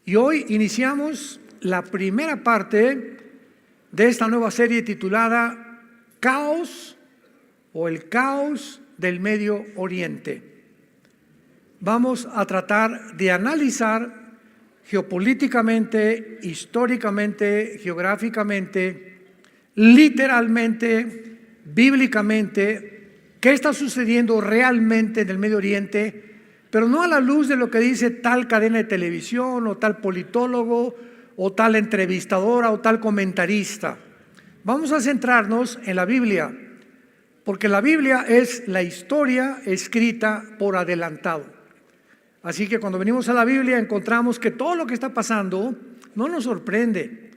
Y hoy iniciamos la primera parte de esta nueva serie titulada Caos o el caos del Medio Oriente. Vamos a tratar de analizar geopolíticamente, históricamente, geográficamente, literalmente, bíblicamente, qué está sucediendo realmente en el Medio Oriente, pero no a la luz de lo que dice tal cadena de televisión o tal politólogo o tal entrevistadora o tal comentarista. Vamos a centrarnos en la Biblia, porque la Biblia es la historia escrita por adelantado. Así que cuando venimos a la Biblia encontramos que todo lo que está pasando no nos sorprende,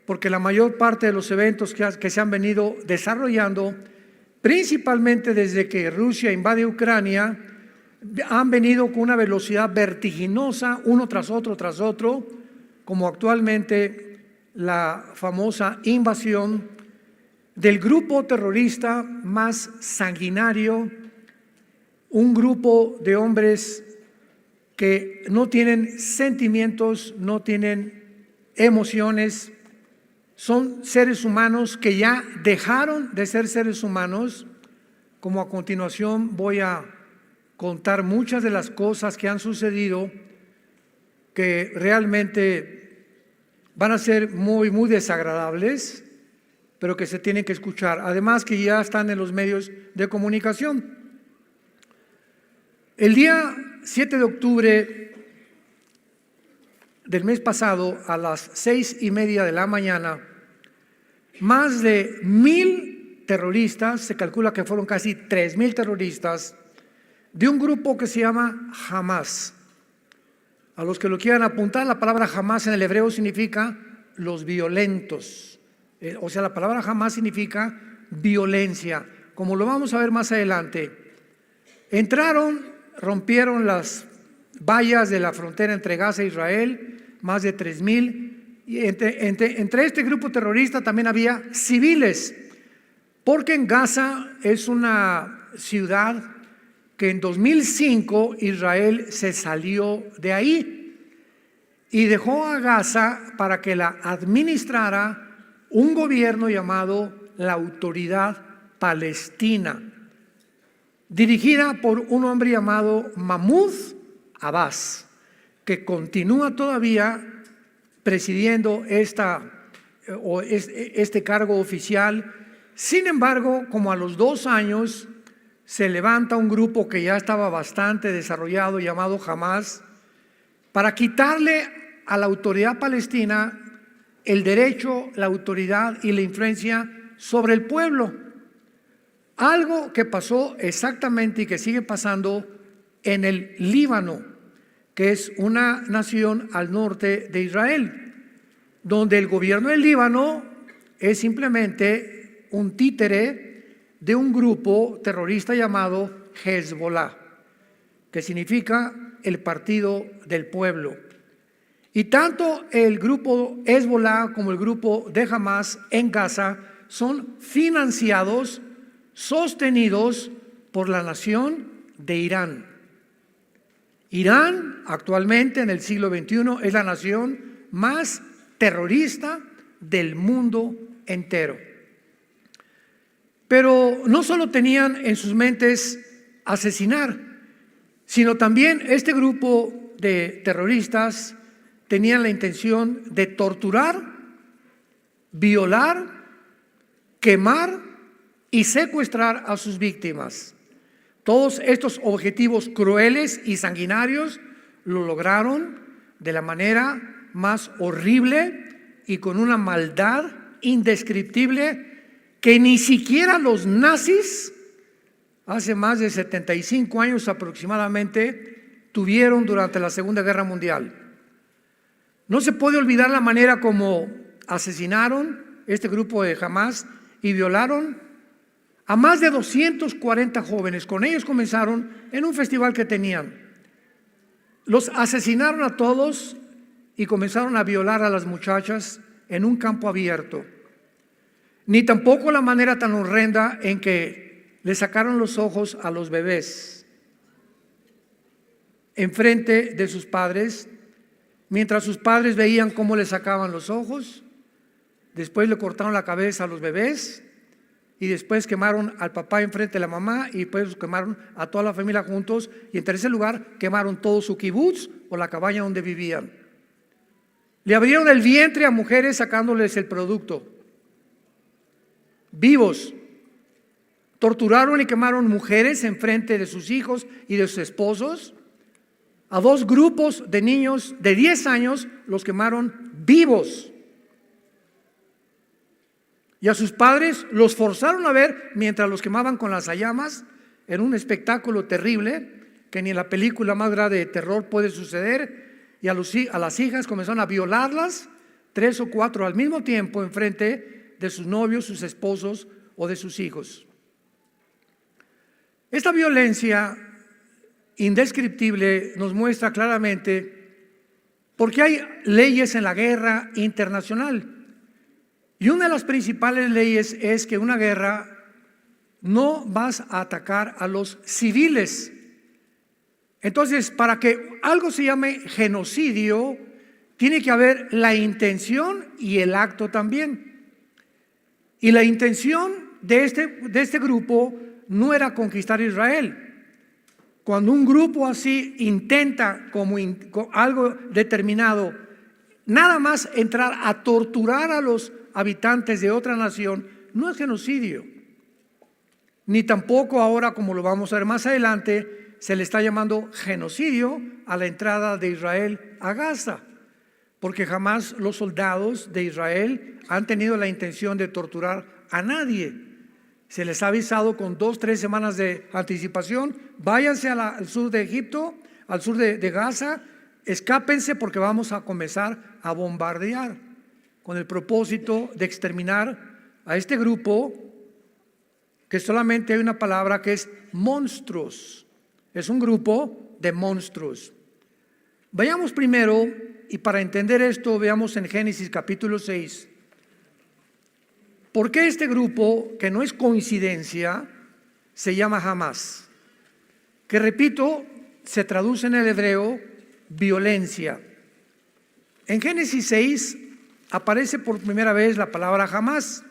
porque la mayor parte de los eventos que se han venido desarrollando, principalmente desde que Rusia invade Ucrania, han venido con una velocidad vertiginosa, uno tras otro, como actualmente la famosa invasión del grupo terrorista más sanguinario, un grupo de hombres que no tienen sentimientos, no tienen emociones, son seres humanos que ya dejaron de ser seres humanos, como a continuación voy a contar muchas de las cosas que han sucedido que realmente van a ser muy desagradables, pero que se tienen que escuchar. Además que ya están en los medios de comunicación. El día 7 de octubre del mes pasado, a las 6:30 de la mañana, más de 1,000 terroristas, se calcula que fueron casi 3,000 terroristas, de un grupo que se llama Hamas. A los que lo quieran apuntar, la palabra Hamas en el hebreo significa los violentos. O sea, la palabra Hamas significa violencia, como lo vamos a ver más adelante. Entraron, rompieron las vallas de la frontera entre Gaza e Israel, más de 3,000. Y entre este grupo terrorista también había civiles, porque en Gaza es una ciudad que en 2005 Israel se salió de ahí y dejó a Gaza para que la administrara un gobierno llamado la Autoridad Palestina, dirigida por un hombre llamado Mahmoud Abbas, que continúa todavía presidiendo este cargo oficial. Sin embargo, como a los 2 años, se levanta un grupo que ya estaba bastante desarrollado llamado Hamas para quitarle a la autoridad palestina el derecho, la autoridad y la influencia sobre el pueblo. Algo que pasó exactamente y que sigue pasando en el Líbano, que es una nación al norte de Israel, donde el gobierno del Líbano es simplemente un títere de un grupo terrorista llamado Hezbollah, que significa el partido del pueblo. Y tanto el grupo Hezbollah como el grupo de Hamas en Gaza son financiados, sostenidos por la nación de Irán. Irán actualmente en el siglo XXI es la nación más terrorista del mundo entero. Pero no solo tenían en sus mentes asesinar, sino también este grupo de terroristas tenían la intención de torturar, violar, quemar y secuestrar a sus víctimas. Todos estos objetivos crueles y sanguinarios lo lograron de la manera más horrible y con una maldad indescriptible que ni siquiera los nazis, hace más de 75 años aproximadamente, tuvieron durante la Segunda Guerra Mundial. No se puede olvidar la manera como asesinaron este grupo de Hamas y violaron a más de 240 jóvenes. Con ellos comenzaron en un festival que tenían. Los asesinaron a todos y comenzaron a violar a las muchachas en un campo abierto. Ni tampoco la manera tan horrenda en que le sacaron los ojos a los bebés enfrente de sus padres, mientras sus padres veían cómo le sacaban los ojos, después le cortaron la cabeza a los bebés y después quemaron al papá enfrente de la mamá y después quemaron a toda la familia juntos y en tercer lugar quemaron todo su kibutz o la cabaña donde vivían. Le abrieron el vientre a mujeres sacándoles el producto, vivos. Torturaron y quemaron mujeres enfrente de sus hijos y de sus esposos. A 2 grupos de niños de 10 años los quemaron vivos. Y a sus padres los forzaron a ver mientras los quemaban con las llamas en un espectáculo terrible que ni en la película más grande de terror puede suceder. Y a las hijas comenzaron a violarlas, 3 o 4 al mismo tiempo enfrente de sus novios, sus esposos o de sus hijos. Esta violencia indescriptible nos muestra claramente por qué hay leyes en la guerra internacional. Y una de las principales leyes es que en una guerra no vas a atacar a los civiles. Entonces, para que algo se llame genocidio, tiene que haber la intención y el acto también. Y la intención de este grupo no era conquistar Israel. Cuando un grupo así intenta como algo determinado, nada más entrar a torturar a los habitantes de otra nación, no es genocidio. Ni tampoco ahora, como lo vamos a ver más adelante, se le está llamando genocidio a la entrada de Israel a Gaza, porque jamás los soldados de Israel han tenido la intención de torturar a nadie. Se les ha avisado con 2 o 3 semanas de anticipación: váyanse al sur de Egipto, al sur de Gaza, escápense porque vamos a comenzar a bombardear, con el propósito de exterminar a este grupo que solamente hay una palabra que es monstruos. Es un grupo de monstruos. Vayamos primero, y para entender esto, veamos en Génesis capítulo 6. ¿Por qué este grupo, que no es coincidencia, se llama Hamás? Que repito, se traduce en el hebreo violencia. En Génesis 6 aparece por primera vez la palabra Hamás,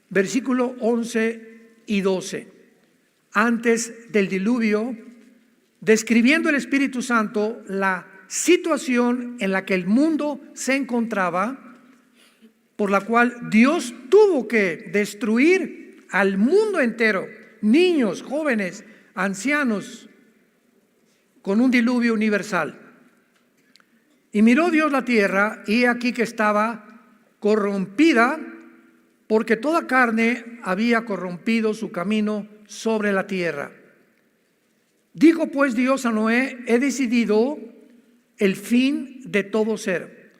versículo 11 y 12. Antes del diluvio, describiendo el Espíritu Santo la situación en la que el mundo se encontraba, por la cual Dios tuvo que destruir al mundo entero, niños, jóvenes, ancianos, con un diluvio universal. Y miró Dios la tierra, y he aquí que estaba corrompida, porque toda carne había corrompido su camino sobre la tierra. Dijo pues Dios a Noé: he decidido el fin de todo ser,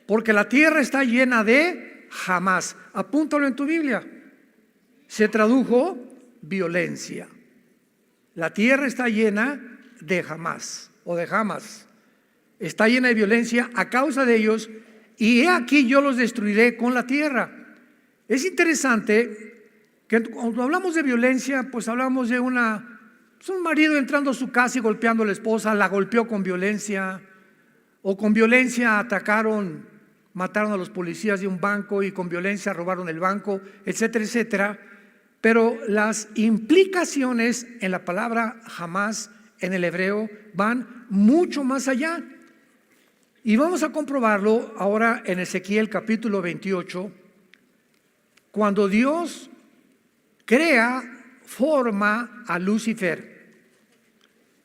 porque la tierra está llena de Hamás. Apúntalo en tu Biblia. Se tradujo violencia. La tierra está llena de Hamás o de Hamas. Está llena de violencia a causa de ellos, y he aquí yo los destruiré con la tierra. Es interesante que cuando hablamos de violencia, pues hablamos de un marido entrando a su casa y golpeando a la esposa, la golpeó con violencia, o con violencia mataron a los policías de un banco y con violencia robaron el banco, etcétera, etcétera. Pero las implicaciones en la palabra Hamás en el hebreo van mucho más allá. Y vamos a comprobarlo ahora en Ezequiel capítulo 28, cuando Dios forma a Lucifer.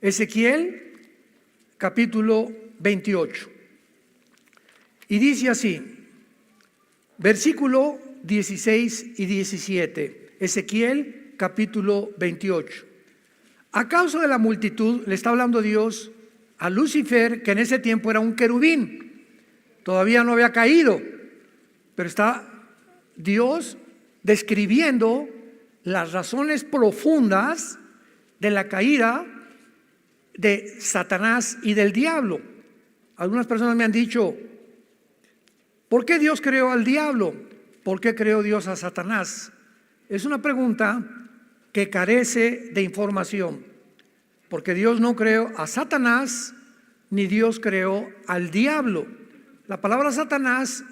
Ezequiel capítulo 28. Y dice así, versículo 16 y 17, Ezequiel capítulo 28. A causa de la multitud, le está hablando Dios a Lucifer, que en ese tiempo era un querubín, todavía no había caído, pero está Dios describiendo las razones profundas de la caída de Satanás y del diablo. Algunas personas me han dicho: ¿por qué Dios creó al diablo? ¿Por qué creó Dios a Satanás? Es una pregunta que carece de información, porque Dios no creó a Satanás ni Dios creó al diablo. La palabra Satanás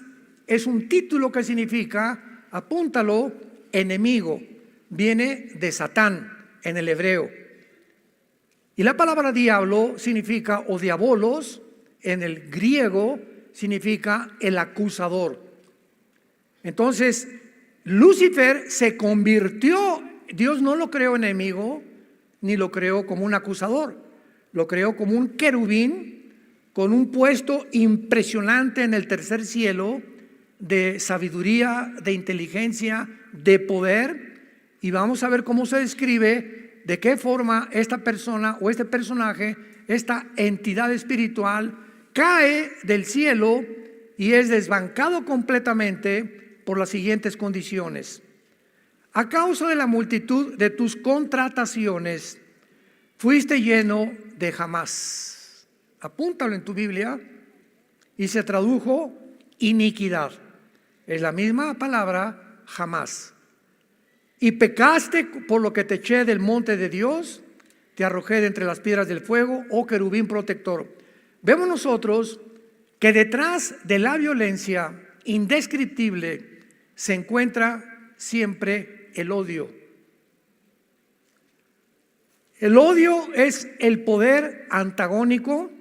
es un título que significa, apúntalo, enemigo. Viene de Satán en el hebreo. Y la palabra diablo significa, o diabolos, en el griego significa el acusador. Entonces, Lucifer se convirtió, Dios no lo creó enemigo, ni lo creó como un acusador, lo creó como un querubín con un puesto impresionante en el tercer cielo de sabiduría, de inteligencia, de poder. Y vamos a ver cómo se describe, de qué forma esta persona o este personaje, esta entidad espiritual, cae del cielo y es desbancado completamente por las siguientes condiciones. A causa de la multitud de tus contrataciones, fuiste lleno de jamás. Apúntalo en tu Biblia. Y se tradujo iniquidad. Es la misma palabra, jamás. Y pecaste por lo que te eché del monte de Dios, te arrojé de entre las piedras del fuego, oh querubín protector. Vemos nosotros que detrás de la violencia indescriptible se encuentra siempre el odio. El odio es el poder antagónico.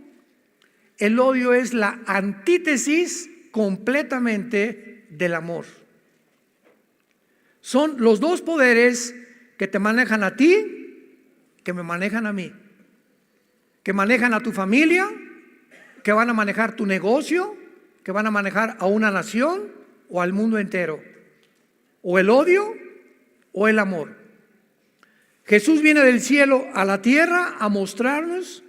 El odio es la antítesis completamente del amor. Son los dos poderes que te manejan a ti, que me manejan a mí, que manejan a tu familia, que van a manejar tu negocio, que van a manejar a una nación o al mundo entero. O el odio o el amor. Jesús viene del cielo a la tierra a mostrarnos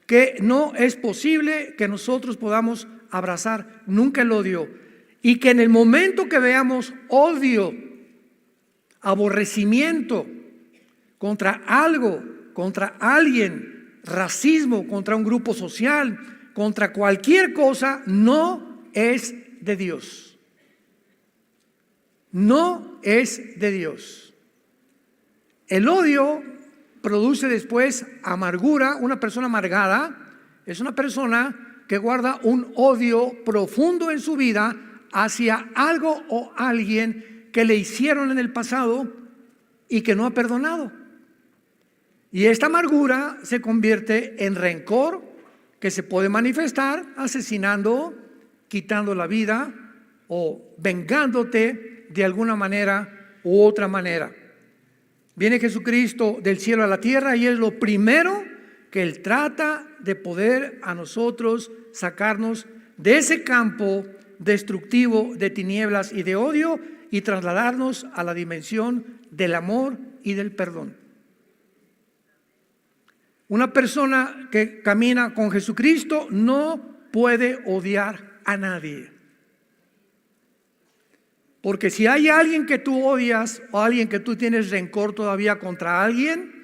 que no es posible que nosotros podamos abrazar nunca el odio, y que en el momento que veamos odio, aborrecimiento contra algo, contra alguien, racismo contra un grupo social, contra cualquier cosa, no es de Dios. No es de Dios. El odio produce después amargura. Una persona amargada es una persona que guarda un odio profundo en su vida hacia algo o alguien que le hicieron en el pasado y que no ha perdonado. Y esta amargura se convierte en rencor, que se puede manifestar asesinando, quitando la vida o vengándote de alguna manera u otra manera. Viene Jesucristo del cielo a la tierra y es lo primero que Él trata de poder a nosotros sacarnos de ese campo destructivo de tinieblas y de odio y trasladarnos a la dimensión del amor y del perdón. Una persona que camina con Jesucristo no puede odiar a nadie. Porque si hay alguien que tú odias o alguien que tú tienes rencor todavía contra alguien,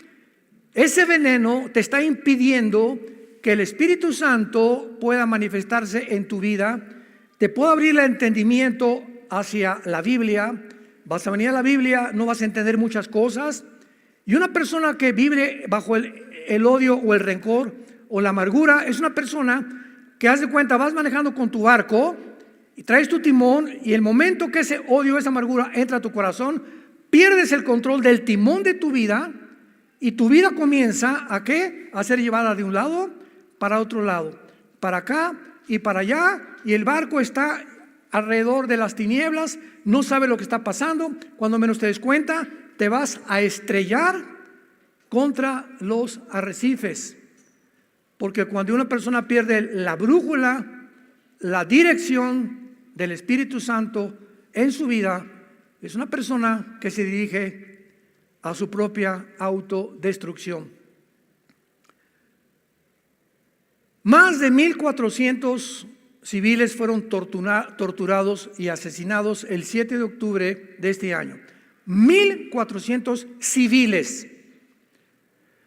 ese veneno te está impidiendo que el Espíritu Santo pueda manifestarse en tu vida, te pueda abrir el entendimiento hacia la Biblia. Vas a venir a la Biblia, no vas a entender muchas cosas. Y una persona que vive bajo el odio o el rencor o la amargura es una persona que, haz de cuenta, vas manejando con tu barco y traes tu timón, y el momento que ese odio, esa amargura entra a tu corazón, pierdes el control del timón de tu vida y tu vida comienza ¿a qué? A ser llevada de un lado para otro lado, para acá y para allá, y el barco está alrededor de las tinieblas, no sabe lo que está pasando. Cuando menos te des cuenta, te vas a estrellar contra los arrecifes, porque cuando una persona pierde la brújula, la dirección del Espíritu Santo en su vida, es una persona que se dirige a su propia autodestrucción. Más de 1,400 civiles fueron torturados y asesinados el 7 de octubre de este año. 1,400 civiles,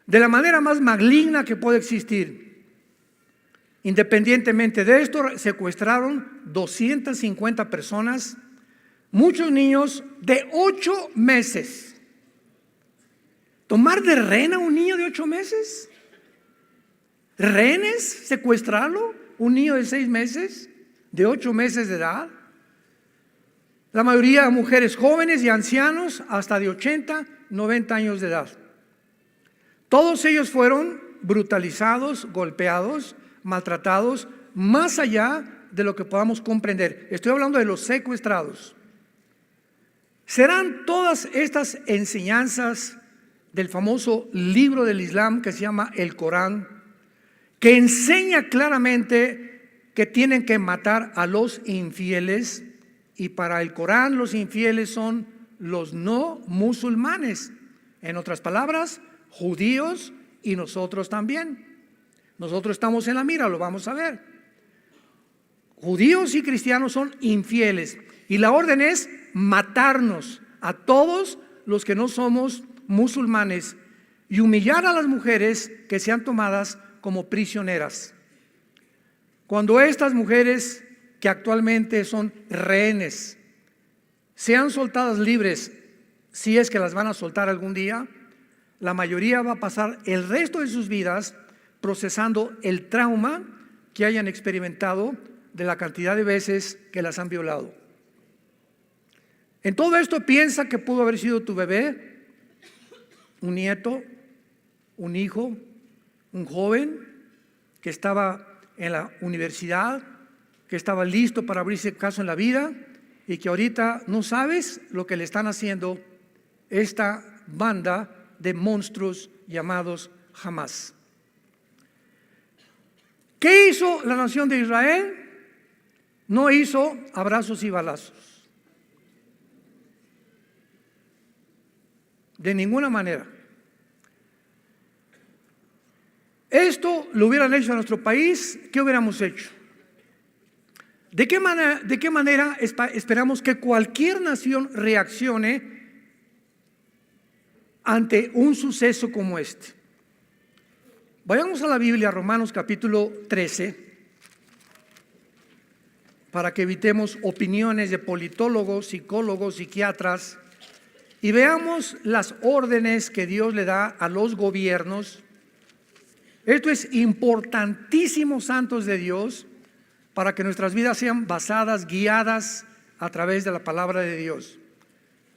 de la manera más maligna que puede existir. Independientemente de esto, secuestraron 250 personas, muchos niños de 8 meses. ¿Tomar de rehén a un niño de 8 meses? ¿Rehenes? ¿Secuestrarlo? ¿Un niño de 6 meses? de 8 meses de edad. La mayoría de mujeres jóvenes y ancianos hasta de 80, 90 años de edad. Todos ellos fueron brutalizados, golpeados, maltratados, más allá de lo que podamos comprender. Estoy hablando de los secuestrados. ¿Serán todas estas enseñanzas del famoso libro del Islam que se llama el Corán, que enseña claramente que tienen que matar a los infieles? Y para el Corán los infieles son los no musulmanes. En otras palabras, judíos y nosotros también. Nosotros estamos en la mira, lo vamos a ver. Judíos y cristianos son infieles. Y la orden es matarnos a todos los que no somos musulmanes y humillar a las mujeres que sean tomadas como prisioneras. Cuando estas mujeres que actualmente son rehenes sean soltadas libres, si es que las van a soltar algún día, la mayoría va a pasar el resto de sus vidas procesando el trauma que hayan experimentado de la cantidad de veces que las han violado. En todo esto piensa que pudo haber sido tu bebé, un nieto, un hijo, un joven que estaba en la universidad, que estaba listo para abrirse caso en la vida y que ahorita no sabes lo que le están haciendo esta banda de monstruos llamados Hamas. ¿Qué hizo la nación de Israel? No hizo abrazos y balazos. De ninguna manera. Esto lo hubieran hecho en nuestro país, ¿qué hubiéramos hecho? ¿De qué manera esperamos que cualquier nación reaccione ante un suceso como este? Vayamos a la Biblia, Romanos capítulo 13, para que evitemos opiniones de politólogos, psicólogos, psiquiatras, y veamos las órdenes que Dios le da a los gobiernos. Esto es importantísimo, santos de Dios, para que nuestras vidas sean basadas, guiadas a través de la palabra de Dios.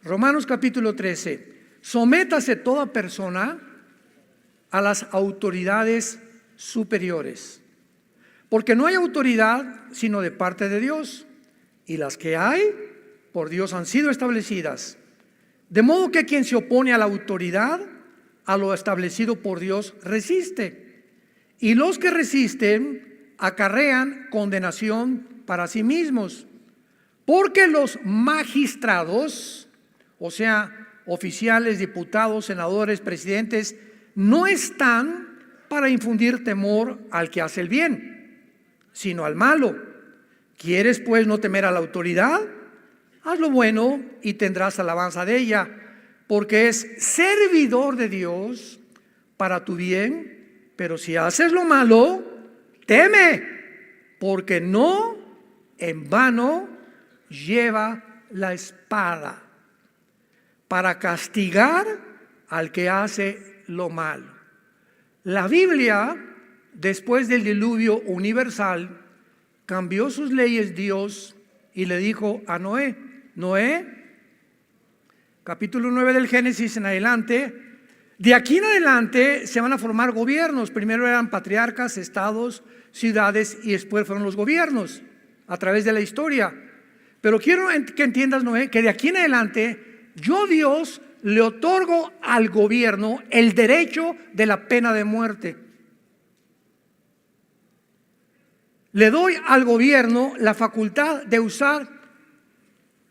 Romanos capítulo 13. Sométase toda persona a las autoridades superiores, porque no hay autoridad sino de parte de Dios, y las que hay por Dios han sido establecidas. De modo que quien se opone a la autoridad, a lo establecido por Dios, resiste. Y los que resisten acarrean condenación para sí mismos. Porque los magistrados, o sea, oficiales, diputados, senadores, presidentes, no están para infundir temor al que hace el bien, sino al malo. ¿Quieres pues no temer a la autoridad? Haz lo bueno y tendrás alabanza de ella, porque es servidor de Dios para tu bien. Pero si haces lo malo, teme, porque no en vano lleva la espada para castigar al que hace lo malo. La Biblia, después del diluvio universal, cambió sus leyes Dios y le dijo a Noé, capítulo 9 del Génesis en adelante, de aquí en adelante se van a formar gobiernos. Primero eran patriarcas, estados, ciudades, y después fueron los gobiernos a través de la historia. Pero quiero que entiendas, Noé, que de aquí en adelante yo, Dios, le otorgo al gobierno el derecho de la pena de muerte. Le doy al gobierno la facultad de usar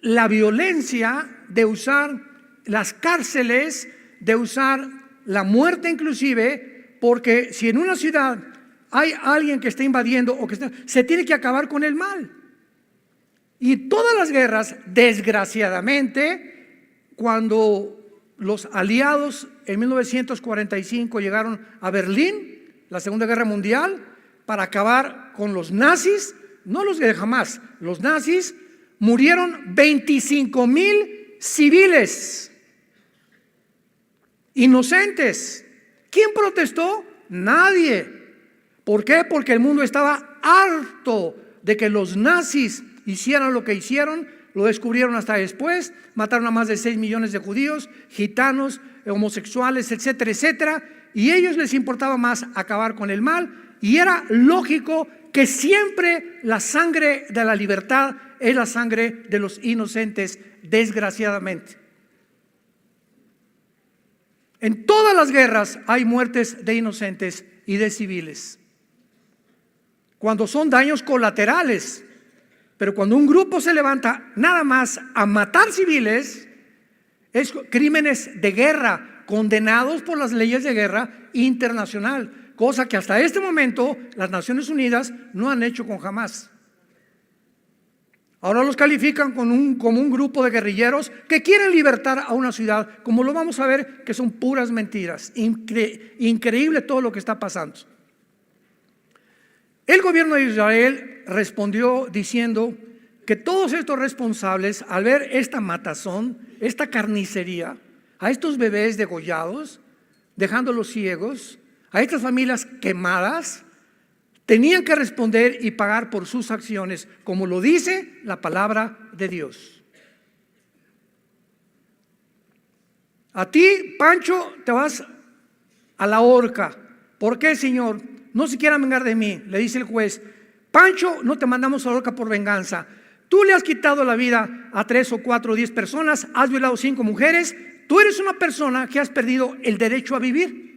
la violencia, de usar las cárceles, de usar la muerte inclusive, porque si en una ciudad hay alguien que está invadiendo o se tiene que acabar con el mal. Y todas las guerras, desgraciadamente, cuando los aliados en 1945 llegaron a Berlín, la Segunda Guerra Mundial, para acabar con los nazis, no los de Hamas, los nazis, murieron 25,000 civiles inocentes. ¿Quién protestó? Nadie. ¿Por qué? Porque el mundo estaba harto de que los nazis hicieran lo que hicieron. Lo descubrieron hasta después, mataron a más de 6 millones de judíos, gitanos, homosexuales, etcétera, etcétera, y a ellos les importaba más acabar con el mal, y era lógico que siempre la sangre de la libertad es la sangre de los inocentes, desgraciadamente. En todas las guerras hay muertes de inocentes y de civiles, cuando son daños colaterales. Pero cuando un grupo se levanta nada más a matar civiles, es crímenes de guerra, condenados por las leyes de guerra internacional, cosa que hasta este momento las Naciones Unidas no han hecho con Hamás. Ahora los califican como un grupo de guerrilleros que quieren libertar a una ciudad, como lo vamos a ver, que son puras mentiras. Increíble todo lo que está pasando. El gobierno de Israel respondió diciendo que todos estos responsables, al ver esta matazón, esta carnicería, a estos bebés degollados, dejándolos ciegos, a estas familias quemadas, tenían que responder y pagar por sus acciones, como lo dice la palabra de Dios. A ti, Pancho, te vas a la horca. ¿Por qué, Señor? No se quieran vengar de mí, le dice el juez. Pancho, no te mandamos a la horca por venganza. Tú le has quitado la vida a 3 o 4 o 10 personas, has violado 5 mujeres. Tú eres una persona que has perdido el derecho a vivir.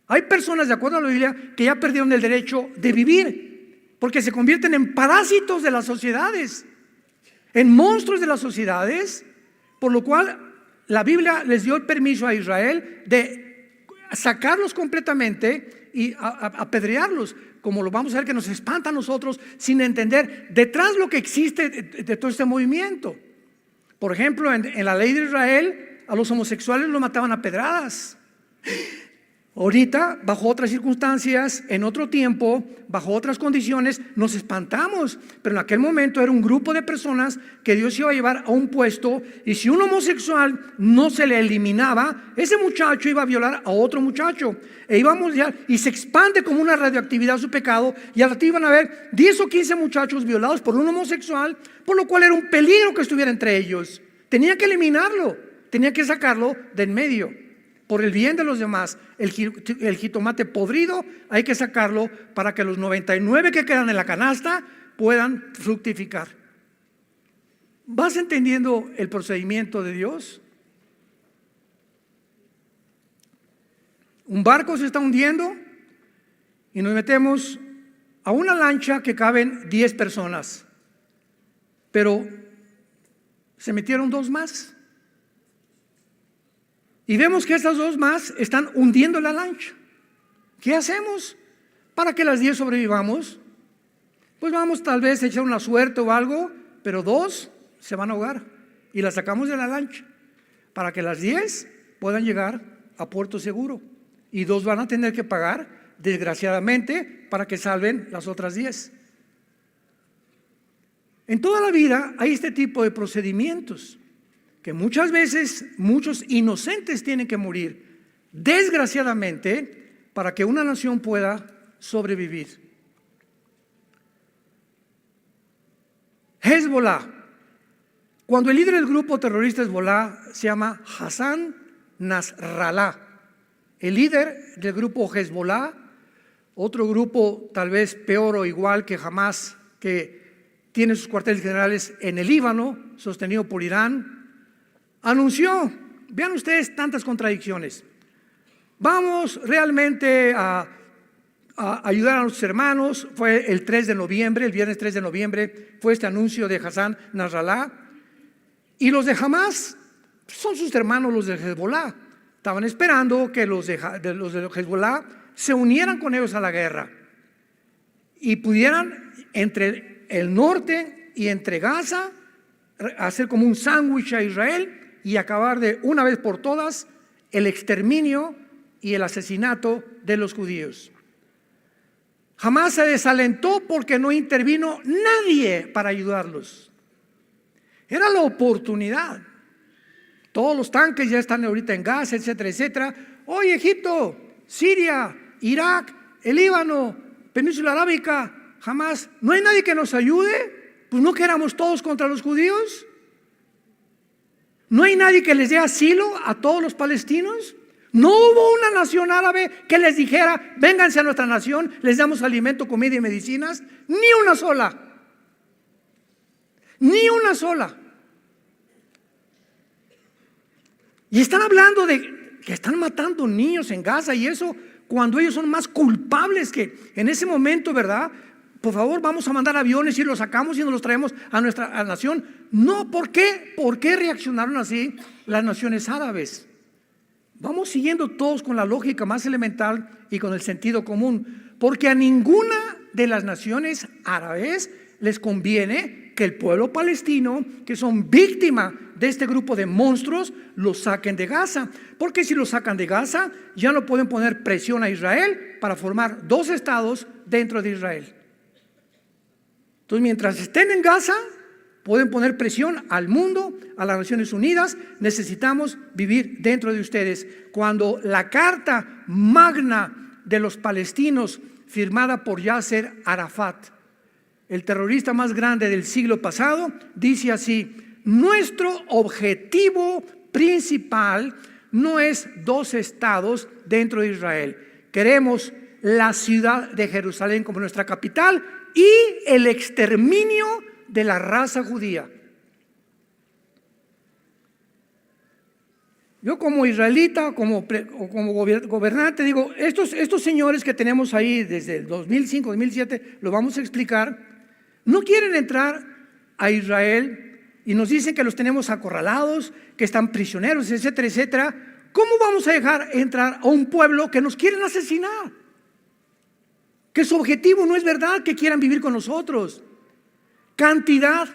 Hay personas, de acuerdo a la Biblia, que ya perdieron el derecho de vivir, porque se convierten en parásitos de las sociedades, en monstruos de las sociedades, por lo cual la Biblia les dio el permiso a Israel de sacarlos completamente y apedrearlos, como lo vamos a ver, que nos espanta a nosotros sin entender detrás lo que existe de todo este movimiento. Por ejemplo, en la ley de Israel a los homosexuales los mataban a pedradas. Ahorita, bajo otras circunstancias, en otro tiempo, bajo otras condiciones, nos espantamos, pero en aquel momento era un grupo de personas que Dios iba a llevar a un puesto, y si un homosexual no se le eliminaba, ese muchacho iba a violar a otro muchacho, y se expande como una radioactividad su pecado, y al rato iban a haber 10 o 15 muchachos violados por un homosexual, por lo cual era un peligro que estuviera entre ellos. Tenía que eliminarlo, tenía que sacarlo de en medio. Por el bien de los demás, el jitomate podrido hay que sacarlo para que los 99 que quedan en la canasta puedan fructificar. ¿Vas entendiendo el procedimiento de Dios? Un barco se está hundiendo y nos metemos a una lancha que caben 10 personas, pero se metieron 2 más. Y vemos que estas 2 más están hundiendo la lancha. ¿Qué hacemos para que las 10 sobrevivamos? Pues vamos tal vez a echar una suerte o algo, pero 2 se van a ahogar y las sacamos de la lancha para que las 10 puedan llegar a puerto seguro. Y 2 van a tener que pagar, desgraciadamente, para que salven las otras 10. En toda la vida hay este tipo de procedimientos, que muchas veces muchos inocentes tienen que morir, desgraciadamente, para que una nación pueda sobrevivir. Hezbollah. Cuando el líder del grupo terrorista Hezbollah se llama Hassan Nasrallah, el líder del grupo Hezbollah, otro grupo tal vez peor o igual que Hamás, que tiene sus cuarteles generales en el Líbano, sostenido por Irán, anunció, vean ustedes tantas contradicciones, vamos realmente a ayudar a nuestros hermanos. Fue el 3 de noviembre, el viernes 3 de noviembre, fue este anuncio de Hassan Nasrallah. Y los de Hamás son sus hermanos, los de Hezbollah. Estaban esperando que los de Hezbollah se unieran con ellos a la guerra y pudieran entre el norte y entre Gaza hacer como un sándwich a Israel y acabar de una vez por todas el exterminio y el asesinato de los judíos. Jamás se desalentó porque no intervino nadie para ayudarlos. Era la oportunidad. Todos los tanques ya están ahorita en Gaza, etcétera, etcétera. Hoy Egipto, Siria, Irak, el Líbano, Península Arábica, jamás. ¿No hay nadie que nos ayude? Pues no que éramos todos contra los judíos. ¿No hay nadie que les dé asilo a todos los palestinos? No hubo una nación árabe que les dijera: vénganse a nuestra nación, les damos alimento, comida y medicinas. Ni una sola. Ni una sola. Y están hablando de que están matando niños en Gaza y eso, cuando ellos son más culpables que en ese momento, ¿verdad? Por favor, vamos a mandar aviones y los sacamos y nos los traemos a nuestra nación. No, ¿por qué? ¿Por qué reaccionaron así las naciones árabes? Vamos siguiendo todos con la lógica más elemental y con el sentido común, porque a ninguna de las naciones árabes les conviene que el pueblo palestino, que son víctimas de este grupo de monstruos, los saquen de Gaza. Porque si los sacan de Gaza, ya no pueden poner presión a Israel para formar dos estados dentro de Israel. Entonces, mientras estén en Gaza, pueden poner presión al mundo, a las Naciones Unidas. Necesitamos vivir dentro de ustedes. Cuando la carta magna de los palestinos, firmada por Yasser Arafat, el terrorista más grande del siglo pasado, dice así: nuestro objetivo principal no es dos estados dentro de Israel. Queremos la ciudad de Jerusalén como nuestra capital y el exterminio de la raza judía. Yo como israelita, como gobernante, digo, estos señores que tenemos ahí desde el 2005, 2007, lo vamos a explicar, no quieren entrar a Israel y nos dicen que los tenemos acorralados, que están prisioneros, etcétera, etcétera. ¿Cómo vamos a dejar entrar a un pueblo que nos quieren asesinar? Que su objetivo no es verdad que quieran vivir con nosotros. Cantidad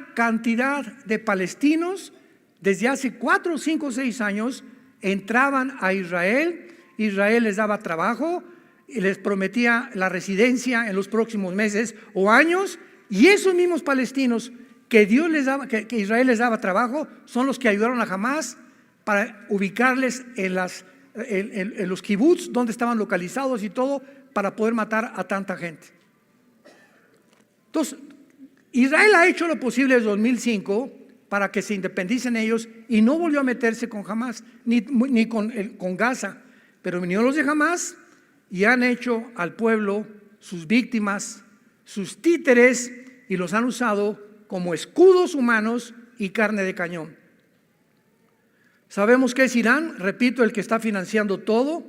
de palestinos desde hace 4, 5, 6 años entraban a Israel. Israel les daba trabajo y les prometía la residencia en los próximos meses o años, y esos mismos palestinos que Dios les daba, que Israel les daba trabajo, son los que ayudaron a Hamás para ubicarles en los kibbutz donde estaban localizados y todo, para poder matar a tanta gente. Entonces, Israel ha hecho lo posible desde 2005 para que se independicen ellos y no volvió a meterse con Hamás ni con Gaza, pero vinieron los de Hamás y han hecho al pueblo sus víctimas, sus títeres, y los han usado como escudos humanos y carne de cañón. Sabemos que es Irán, repito, el que está financiando todo,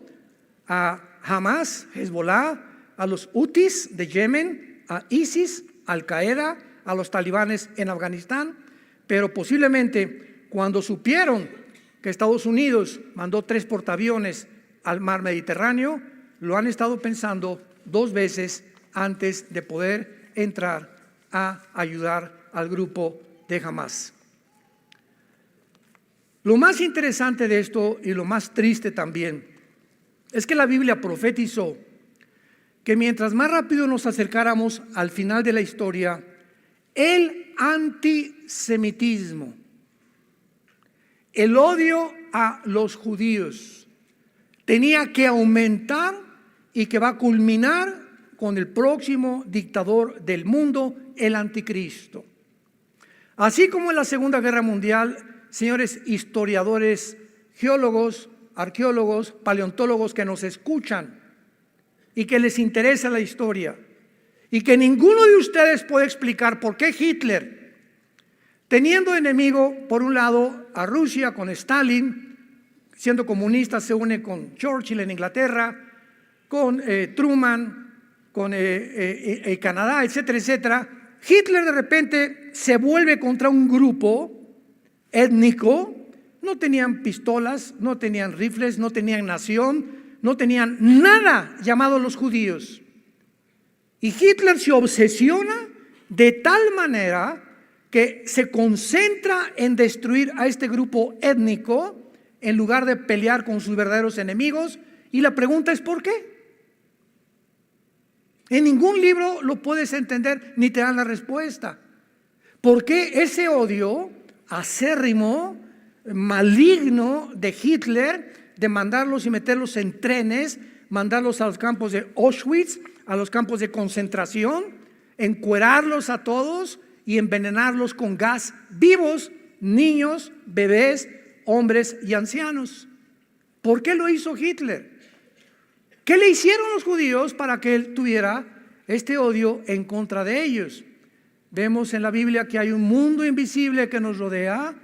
a Hamás, Hezbollah, a los Houthis de Yemen, a ISIS, Al Qaeda, a los talibanes en Afganistán. Pero posiblemente cuando supieron que Estados Unidos mandó 3 portaaviones al mar Mediterráneo, lo han estado pensando 2 veces antes de poder entrar a ayudar al grupo de Hamás. Lo más interesante de esto y lo más triste también es que la Biblia profetizó que mientras más rápido nos acercáramos al final de la historia, el antisemitismo, el odio a los judíos, tenía que aumentar y que va a culminar con el próximo dictador del mundo, el anticristo. Así como en la Segunda Guerra Mundial, señores historiadores, geólogos, arqueólogos, paleontólogos que nos escuchan y que les interesa la historia, y que ninguno de ustedes puede explicar por qué Hitler, teniendo enemigo por un lado a Rusia con Stalin, siendo comunista, se une con Churchill en Inglaterra, con Truman, con Canadá, etcétera, etcétera. Hitler de repente se vuelve contra un grupo étnico. No tenían pistolas, no tenían rifles, no tenían nación, no tenían nada llamado los judíos. Y Hitler se obsesiona de tal manera que se concentra en destruir a este grupo étnico en lugar de pelear con sus verdaderos enemigos. Y la pregunta es ¿por qué? En ningún libro lo puedes entender ni te dan la respuesta. ¿Por qué ese odio acérrimo, maligno de Hitler, de mandarlos y meterlos en trenes, mandarlos a los campos de Auschwitz, a los campos de concentración, encuerarlos a todos y envenenarlos con gas vivos, niños, bebés, hombres y ancianos. ¿Por qué lo hizo Hitler? ¿Qué le hicieron los judíos para que él tuviera este odio en contra de ellos? Vemos en la Biblia que hay un mundo invisible que nos rodea,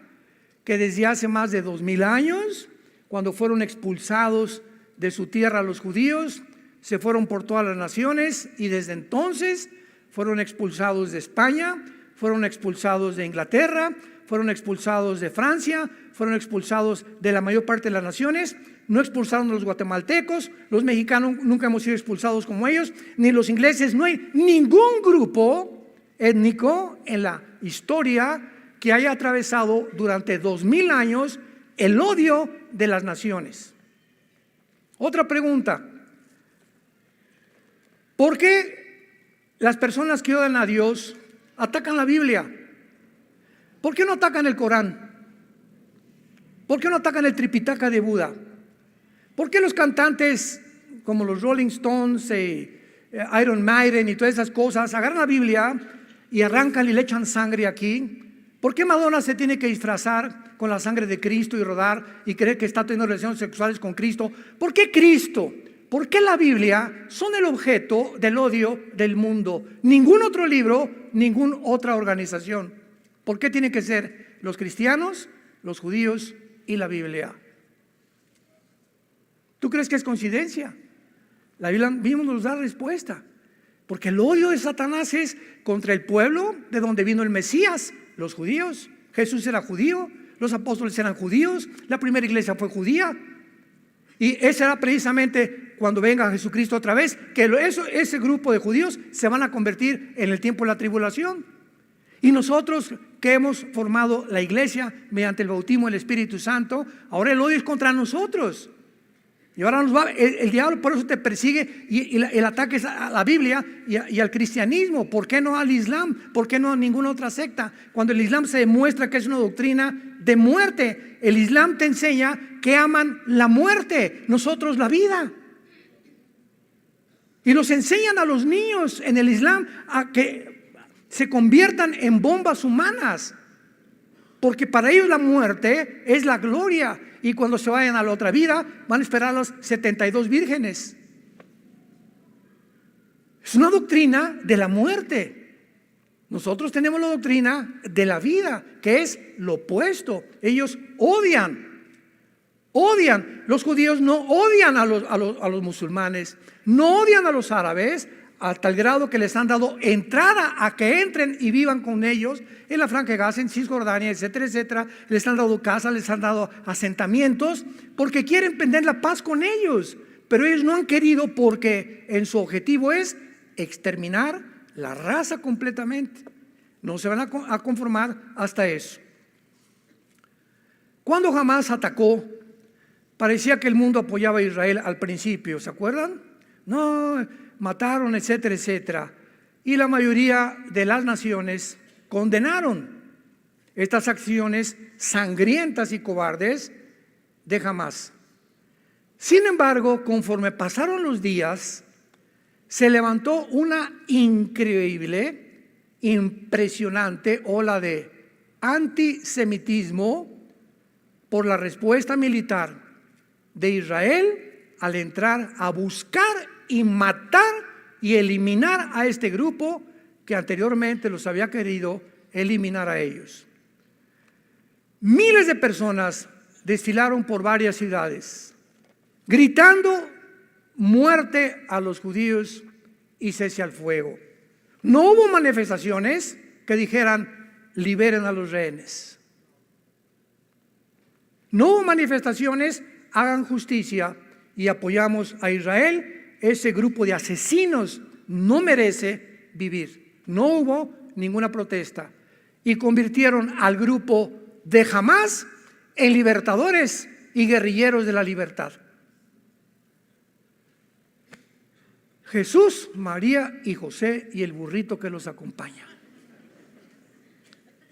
que desde hace más de 2000 años, cuando fueron expulsados de su tierra los judíos, se fueron por todas las naciones y desde entonces fueron expulsados de España, fueron expulsados de Inglaterra, fueron expulsados de Francia, fueron expulsados de la mayor parte de las naciones. No expulsaron a los guatemaltecos, los mexicanos nunca hemos sido expulsados como ellos, ni los ingleses. No hay ningún grupo étnico en la historia que haya atravesado durante 2000 años el odio de las naciones. Otra pregunta: ¿por qué las personas que odian a Dios atacan la Biblia? ¿Por qué no atacan el Corán? ¿Por qué no atacan el Tripitaka de Buda? ¿Por qué los cantantes como los Rolling Stones, Iron Maiden y todas esas cosas agarran la Biblia y arrancan y le echan sangre aquí? ¿Por qué Madonna se tiene que disfrazar con la sangre de Cristo y rodar y creer que está teniendo relaciones sexuales con Cristo? ¿Por qué Cristo? ¿Por qué la Biblia son el objeto del odio del mundo? Ningún otro libro, ninguna otra organización. ¿Por qué tienen que ser los cristianos, los judíos y la Biblia? ¿Tú crees que es coincidencia? La Biblia mismo nos da respuesta. Porque el odio de Satanás es contra el pueblo de donde vino el Mesías, los judíos. Jesús era judío, los apóstoles eran judíos, la primera iglesia fue judía. Y ese será precisamente cuando venga Jesucristo otra vez, que ese grupo de judíos se van a convertir en el tiempo de la tribulación. Y nosotros que hemos formado la iglesia mediante el bautismo del Espíritu Santo, ahora el odio es contra nosotros. Y ahora el diablo por eso te persigue y el ataque es a la Biblia y al cristianismo. ¿Por qué no al Islam? ¿Por qué no a ninguna otra secta? Cuando el Islam se demuestra que es una doctrina de muerte. El Islam te enseña que aman la muerte, nosotros la vida. Y nos enseñan a los niños en el Islam a que se conviertan en bombas humanas, porque para ellos la muerte es la gloria, y cuando se vayan a la otra vida van a esperar a las 72 vírgenes. Es una doctrina de la muerte. Nosotros tenemos la doctrina de la vida, que es lo opuesto. Ellos odian. Los judíos no odian a los musulmanes, no odian a los árabes, a tal grado que les han dado entrada a que entren y vivan con ellos en la Franja de Gaza, en Cisjordania, etcétera, etcétera. Les han dado casas, les han dado asentamientos, porque quieren tener la paz con ellos. Pero ellos no han querido, porque en su objetivo es exterminar la raza completamente. No se van a conformar hasta eso. Cuando Hamás atacó, parecía que el mundo apoyaba a Israel al principio, ¿se acuerdan? No, mataron, etcétera, etcétera. Y la mayoría de las naciones condenaron estas acciones sangrientas y cobardes de Hamás. Sin embargo, conforme pasaron los días, se levantó una increíble, impresionante ola de antisemitismo por la respuesta militar de Israel al entrar a buscar y matar y eliminar a este grupo que anteriormente los había querido eliminar a ellos. Miles de personas desfilaron por varias ciudades, gritando muerte a los judíos y cese al fuego. No hubo manifestaciones que dijeran liberen a los rehenes. No hubo manifestaciones, hagan justicia y apoyamos a Israel. Ese grupo de asesinos no merece vivir. No hubo ninguna protesta y convirtieron al grupo de Hamás en libertadores y guerrilleros de la libertad. Jesús, María y José y el burrito que los acompaña.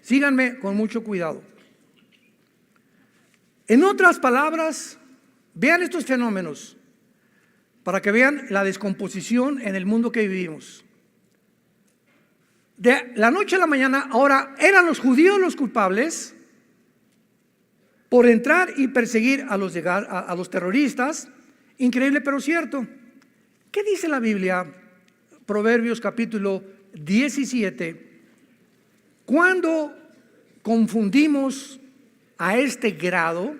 Síganme con mucho cuidado. En otras palabras, vean estos fenómenos para que vean la descomposición en el mundo que vivimos. de la noche a la mañana, ahora eran los judíos los culpables por entrar y perseguir a los terroristas. Increíble pero cierto. ¿Qué dice la Biblia? Proverbios capítulo 17. Cuando confundimos a este grado,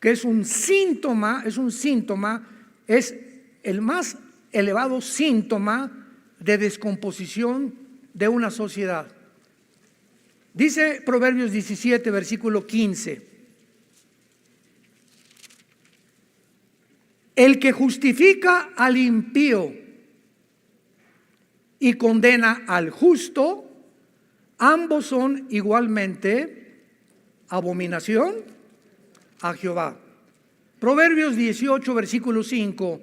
que es un síntoma, es el más elevado síntoma de descomposición de una sociedad. Dice Proverbios 17, versículo 15. El que justifica al impío y condena al justo, ambos son igualmente abominación a Jehová. Proverbios 18, versículo 5.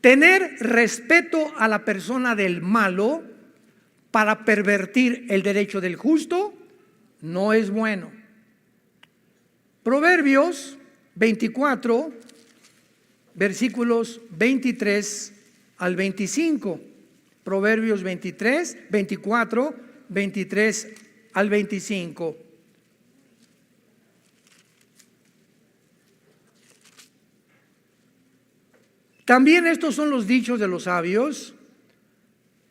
Tener respeto a la persona del malo para pervertir el derecho del justo no es bueno. Proverbios 24, versículos 23 al 25. Proverbios 24, 23 al 25. También estos son los dichos de los sabios.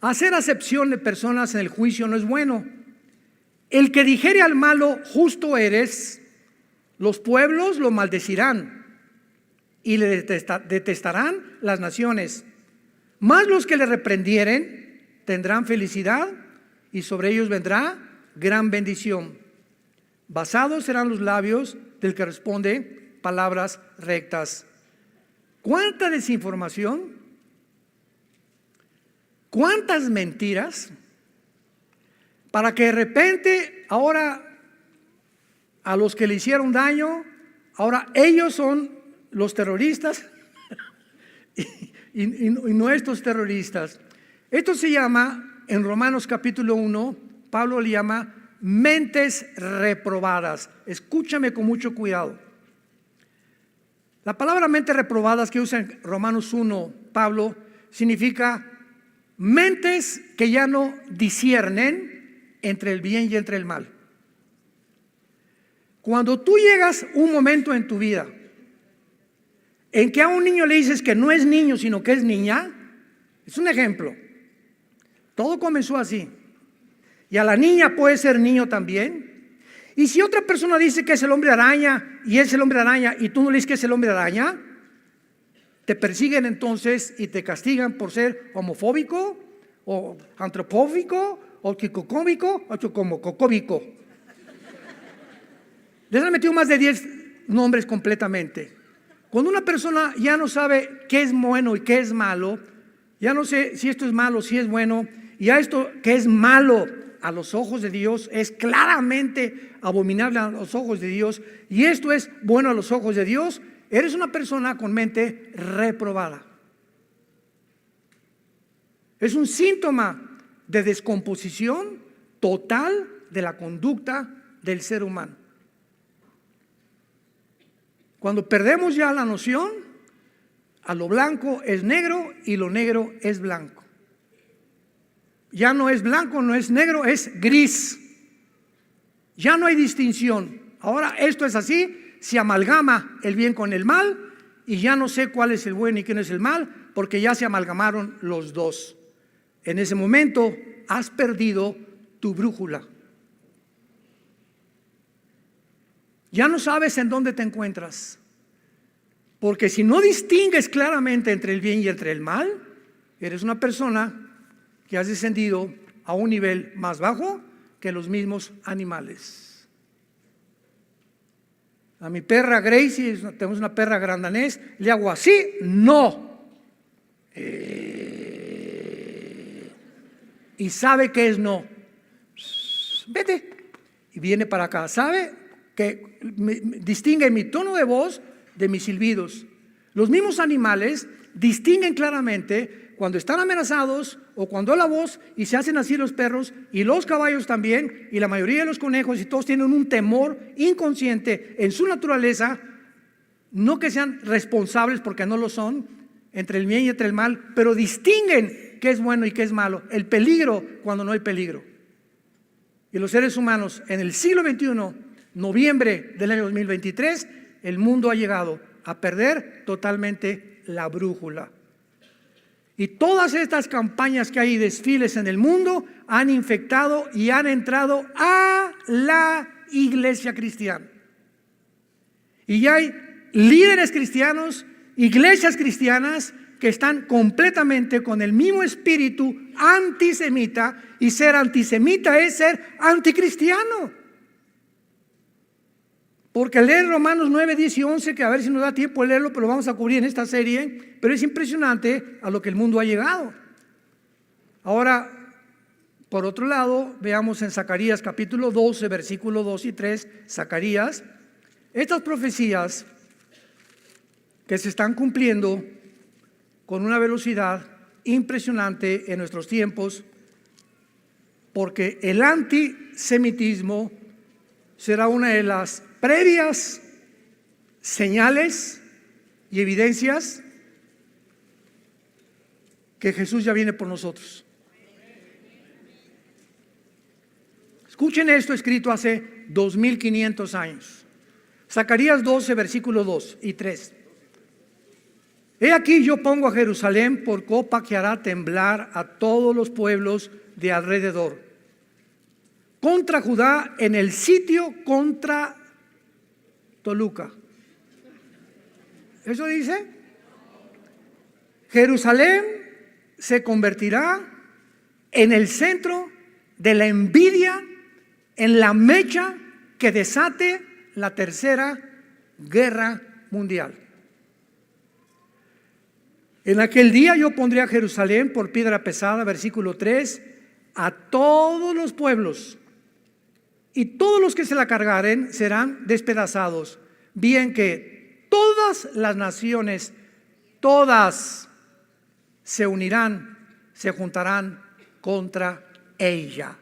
Hacer acepción de personas en el juicio no es bueno. El que dijere al malo, justo eres, los pueblos lo maldecirán y le detestarán las naciones. Mas los que le reprendieren tendrán felicidad y sobre ellos vendrá gran bendición. Basados serán los labios del que responde palabras rectas. ¿Cuánta desinformación? ¿Cuántas mentiras? Para que de repente ahora a los que le hicieron daño, ahora ellos son los terroristas y no estos terroristas. Esto se llama, en Romanos capítulo 1, Pablo le llama mentes reprobadas. Escúchame con mucho cuidado. La palabra mentes reprobadas que usa en Romanos 1, Pablo, significa mentes que ya no disciernen entre el bien y entre el mal. Cuando tú llegas un momento en tu vida en que a un niño le dices que no es niño sino que es niña, es un ejemplo. Todo comenzó así. Y a la niña puede ser niño también. Y si otra persona dice que es el hombre araña y es el hombre araña y tú no le dices que es el hombre araña, te persiguen entonces y te castigan por ser homofóbico o antropófico o quicocómico o chocomococóbico. Les han metido más de 10 nombres completamente. Cuando una persona ya no sabe qué es bueno y qué es malo, ya no sé si esto es malo, si es bueno, y a esto que es malo a los ojos de Dios es claramente abominable a los ojos de Dios, y esto es bueno a los ojos de Dios, eres una persona con mente reprobada. Es un síntoma de descomposición total de la conducta del ser humano. Cuando perdemos ya la noción, a lo blanco es negro y lo negro es blanco. Ya no es blanco, no es negro, es gris. Ya no hay distinción. Ahora esto es así, se amalgama el bien con el mal y ya no sé cuál es el bueno y quién es el mal, porque ya se amalgamaron los dos. En ese momento has perdido tu brújula. Ya no sabes en dónde te encuentras, porque si no distingues claramente entre el bien y entre el mal, eres una persona que has descendido a un nivel más bajo que los mismos animales. A mi perra Gracie, tenemos una perra gran danés, le hago así, no. Y sabe que es no. Vete. Y viene para acá. Sabe que distingue mi tono de voz de mis silbidos. Los mismos animales distinguen claramente cuando están amenazados o cuando la voz, y se hacen así los perros y los caballos también, y la mayoría de los conejos, y todos tienen un temor inconsciente en su naturaleza, no que sean responsables porque no lo son, entre el bien y entre el mal, pero distinguen qué es bueno y qué es malo, el peligro cuando no hay peligro. Y los seres humanos en el siglo XXI, noviembre del año 2023, el mundo ha llegado a perder totalmente la brújula. Y todas estas campañas que hay, desfiles en el mundo, han infectado y han entrado a la iglesia cristiana. Y ya hay líderes cristianos, iglesias cristianas que están completamente con el mismo espíritu antisemita, y ser antisemita es ser anticristiano. Porque leer Romanos 9, 10 y 11, que a ver si nos da tiempo de leerlo, pero lo vamos a cubrir en esta serie, pero es impresionante a lo que el mundo ha llegado. Ahora, por otro lado, veamos en Zacarías capítulo 12, versículo 2 y 3, Zacarías, estas profecías que se están cumpliendo con una velocidad impresionante en nuestros tiempos, porque el antisemitismo será una de las previas señales y evidencias que Jesús ya viene por nosotros. Escuchen esto escrito hace 2500 años. Zacarías 12, versículos 2 y 3. He aquí yo pongo a Jerusalén por copa que hará temblar a todos los pueblos de alrededor. Contra Judá en el sitio contra Toluca. ¿Eso dice? Jerusalén se convertirá en el centro de la envidia, en la mecha que desate la tercera guerra mundial. En aquel día yo pondré a Jerusalén por piedra pesada, versículo 3, a todos los pueblos, y todos los que se la cargaren serán despedazados, bien que todas las naciones, todas se unirán, se juntarán contra ella.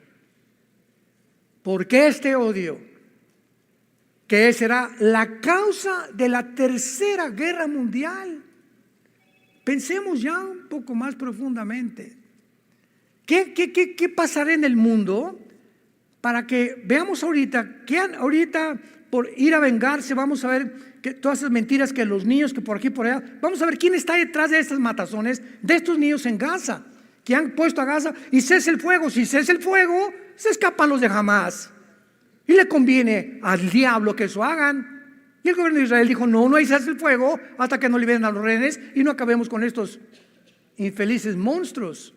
¿Por qué este odio? Que será la causa de la tercera guerra mundial. Pensemos ya un poco más profundamente. ¿Qué pasará en el mundo para que veamos ahorita, que ahorita por ir a vengarse, vamos a ver que todas esas mentiras que los niños, que por aquí por allá, vamos a ver quién está detrás de estas matazones de estos niños en Gaza, que han puesto a Gaza y cese el fuego. Si cese el fuego, se escapan los de Hamás. Y le conviene al diablo que eso hagan. Y el gobierno de Israel dijo, no hay cese el fuego hasta que no liberen a los rehenes y no acabemos con estos infelices monstruos.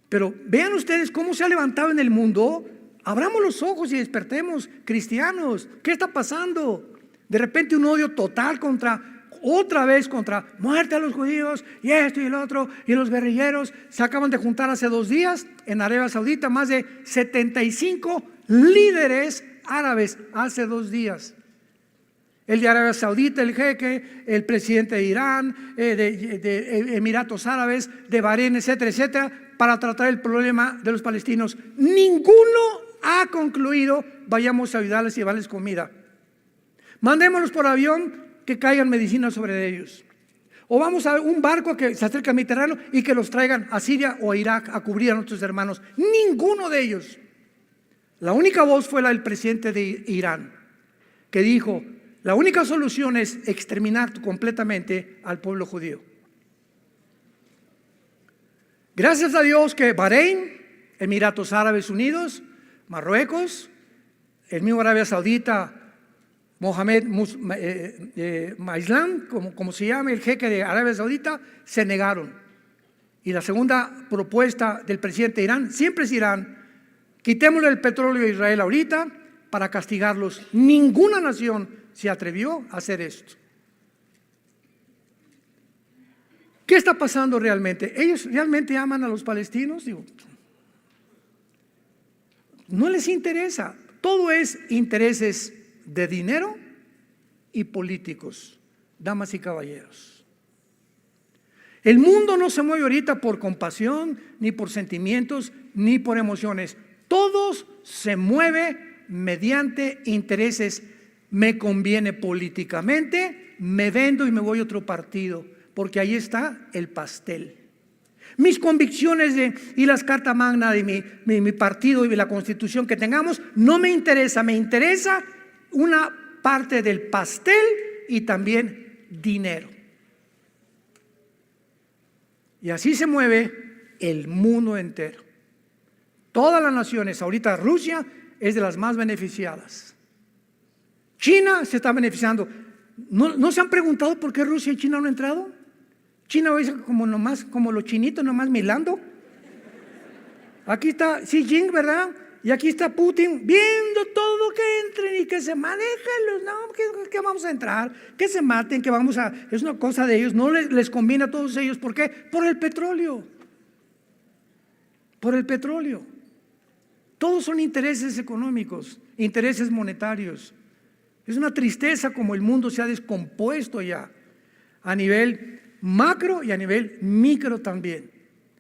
Pero vean ustedes cómo se ha levantado en el mundo. Abramos los ojos y despertemos, cristianos. ¿Qué está pasando? De repente un odio total otra vez contra muerte a los judíos y esto y el otro, y los guerrilleros. Se acaban de juntar hace 2 días en Arabia Saudita más de 75 líderes árabes hace 2 días. El de Arabia Saudita, el jeque, el presidente de Irán, de Emiratos Árabes, de Bahrein, etcétera, etcétera, para tratar el problema de los palestinos. Ninguno ha concluido, vayamos a ayudarles y llevarles comida. Mandémoslos por avión, que caigan medicinas sobre ellos. O vamos a un barco que se acerque al Mediterráneo y que los traigan a Siria o a Irak a cubrir a nuestros hermanos. Ninguno de ellos. La única voz fue la del presidente de Irán, que dijo, la única solución es exterminar completamente al pueblo judío. Gracias a Dios que Bahrein, Emiratos Árabes Unidos, Marruecos, el mismo Arabia Saudita, Mohamed Maislam, como se llama, el jeque de Arabia Saudita, se negaron. Y la segunda propuesta del presidente de Irán, siempre es Irán, quitémosle el petróleo a Israel ahorita para castigarlos. Ninguna nación se atrevió a hacer esto. ¿Qué está pasando realmente? ¿Ellos realmente aman a los palestinos? Digo, no les interesa. Todo es intereses de dinero y políticos, damas y caballeros. El mundo no se mueve ahorita por compasión, ni por sentimientos, ni por emociones. Todos se mueve mediante intereses. Me conviene políticamente, me vendo y me voy a otro partido, porque ahí está el pastel. Mis convicciones y las cartas magna de mi partido y la constitución que tengamos no me interesa. Me interesa una parte del pastel y también dinero. Y así se mueve el mundo entero. Todas las naciones, ahorita Rusia es de las más beneficiadas. China se está beneficiando. ¿No se han preguntado por qué Rusia y China no han entrado? China es como los chinitos nomás milando. Aquí está Xi Jinping, ¿verdad? Y aquí está Putin viendo todo que entren y que se manejen. No, que vamos a entrar, que se maten, que vamos a... Es una cosa de ellos, no les conviene a todos ellos. ¿Por qué? Por el petróleo. Por el petróleo. Todos son intereses económicos, intereses monetarios. Es una tristeza como el mundo se ha descompuesto ya a nivel macro y a nivel micro también,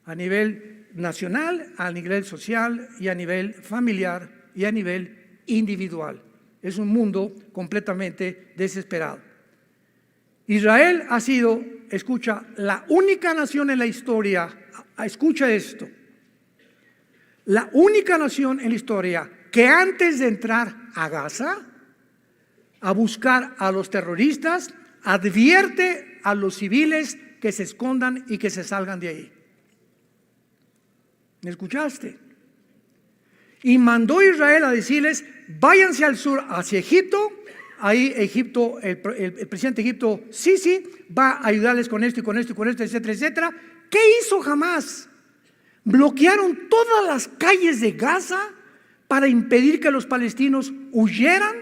a nivel nacional, a nivel social y a nivel familiar y a nivel individual. Es un mundo completamente desesperado. Israel ha sido, escucha, la única nación en la historia, escucha esto, la única nación en la historia que antes de entrar a Gaza, a buscar a los terroristas, advierte a los civiles que se escondan y que se salgan de ahí. ¿Me escuchaste? Y mandó Israel a decirles, váyanse al sur hacia Egipto. Ahí Egipto, el presidente de Egipto, sí, va a ayudarles con esto y con esto y con esto, etcétera, etcétera. ¿Qué hizo Hamás? Bloquearon todas las calles de Gaza para impedir que los palestinos huyeran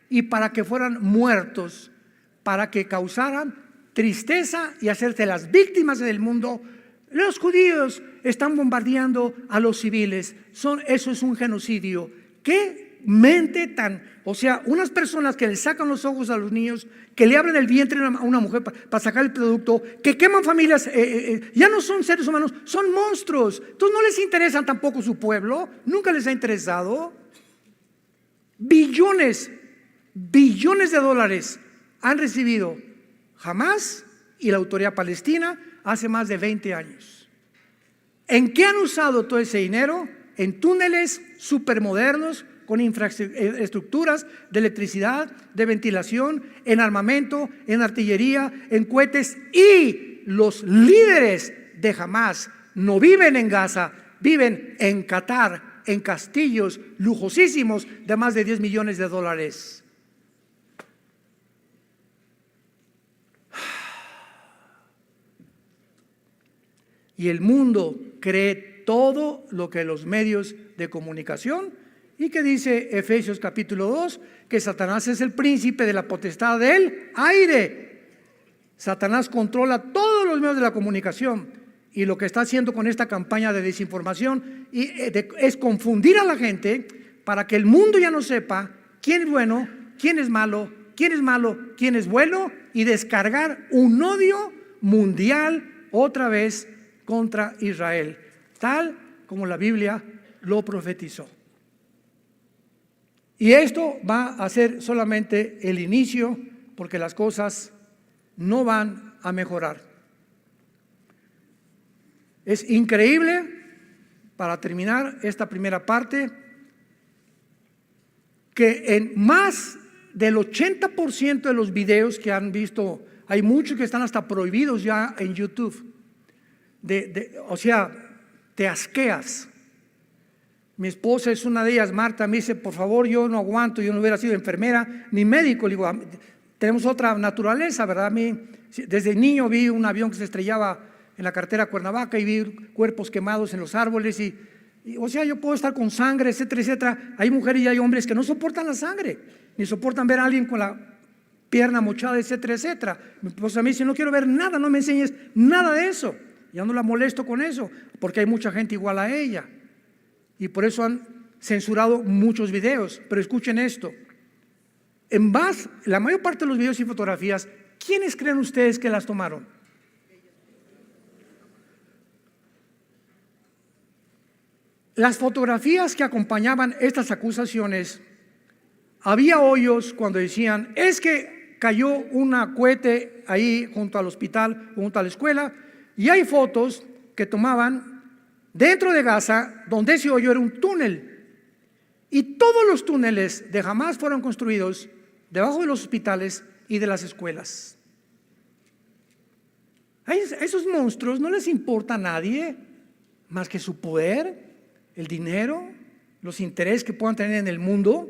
y para que fueran muertos, para que causaran tristeza y hacerse las víctimas del mundo. Los judíos están bombardeando a los civiles. Eso es un genocidio. ¿Qué mente tan? O sea, unas personas que le sacan los ojos a los niños, que le abren el vientre a una mujer para sacar el producto, que queman familias, ya no son seres humanos, son monstruos. Entonces no les interesa tampoco su pueblo, nunca les ha interesado. Billones de dólares han recibido Hamás y la autoridad palestina hace más de 20 años. ¿En qué han usado todo ese dinero? En túneles supermodernos con infraestructuras de electricidad, de ventilación, en armamento, en artillería, en cohetes. Y los líderes de Hamás no viven en Gaza, viven en Qatar, en castillos lujosísimos de más de 10 millones de dólares. Y el mundo cree todo lo que los medios de comunicación, y que dice Efesios capítulo 2, que Satanás es el príncipe de la potestad del aire. Satanás controla todos los medios de la comunicación, y lo que está haciendo con esta campaña de desinformación es confundir a la gente para que el mundo ya no sepa quién es bueno, quién es malo, quién es malo, quién es bueno, y descargar un odio mundial otra vez contra Israel, tal como la Biblia lo profetizó. Y esto va a ser solamente el inicio, porque las cosas no van a mejorar. Es increíble, para terminar esta primera parte, que en más del 80% de los videos que han visto, hay muchos que están hasta prohibidos ya en YouTube. O sea, te asqueas. Mi esposa es una de ellas, Marta, me dice, por favor, yo no aguanto, yo no hubiera sido enfermera ni médico. Le digo, tenemos otra naturaleza, ¿verdad? A mí, desde niño vi un avión que se estrellaba en la carretera Cuernavaca y vi cuerpos quemados en los árboles y o sea, yo puedo estar con sangre, etcétera, etcétera. Hay mujeres y hay hombres que no soportan la sangre, ni soportan ver a alguien con la pierna mochada, etcétera, etcétera. Mi esposa me dice, no quiero ver nada, no me enseñes nada de eso. Ya no la molesto con eso, porque hay mucha gente igual a ella. Y por eso han censurado muchos videos. Pero escuchen esto. En base, la mayor parte de los videos y fotografías, ¿quiénes creen ustedes que las tomaron? Las fotografías que acompañaban estas acusaciones, había hoyos cuando decían, es que cayó un cohete ahí junto al hospital, junto a la escuela, y hay fotos que tomaban dentro de Gaza, donde ese hoyo era un túnel. Y todos los túneles de Hamás fueron construidos debajo de los hospitales y de las escuelas. A esos monstruos no les importa a nadie más que su poder, el dinero, los intereses que puedan tener en el mundo.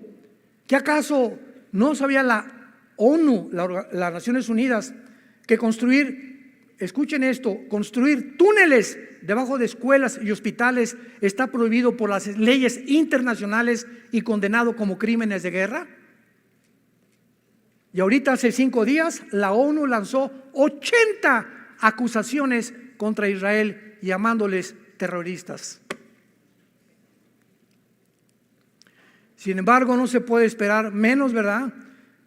¿Qué acaso no sabía la ONU, las Naciones Unidas, que construir, escuchen esto, construir túneles debajo de escuelas y hospitales está prohibido por las leyes internacionales y condenado como crímenes de guerra? Y ahorita hace 5 días la ONU lanzó 80 acusaciones contra Israel llamándoles terroristas. Sin embargo, no se puede esperar menos, ¿verdad?,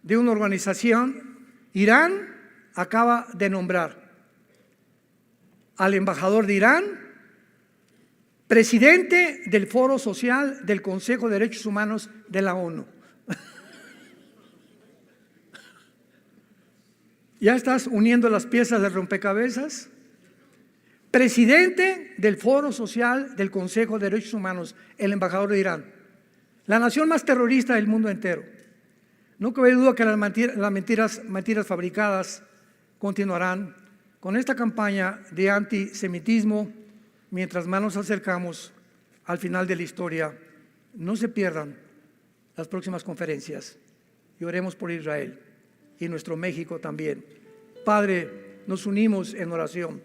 de una organización. Irán acaba de nombrar al embajador de Irán presidente del Foro Social del Consejo de Derechos Humanos de la ONU. ¿Ya estás uniendo las piezas del rompecabezas? Presidente del Foro Social del Consejo de Derechos Humanos, el embajador de Irán, la nación más terrorista del mundo entero. No cabe duda que las mentiras fabricadas continuarán con esta campaña de antisemitismo mientras más nos acercamos al final de la historia. No se pierdan las próximas conferencias y oremos por Israel y nuestro México también. Padre, nos unimos en oración.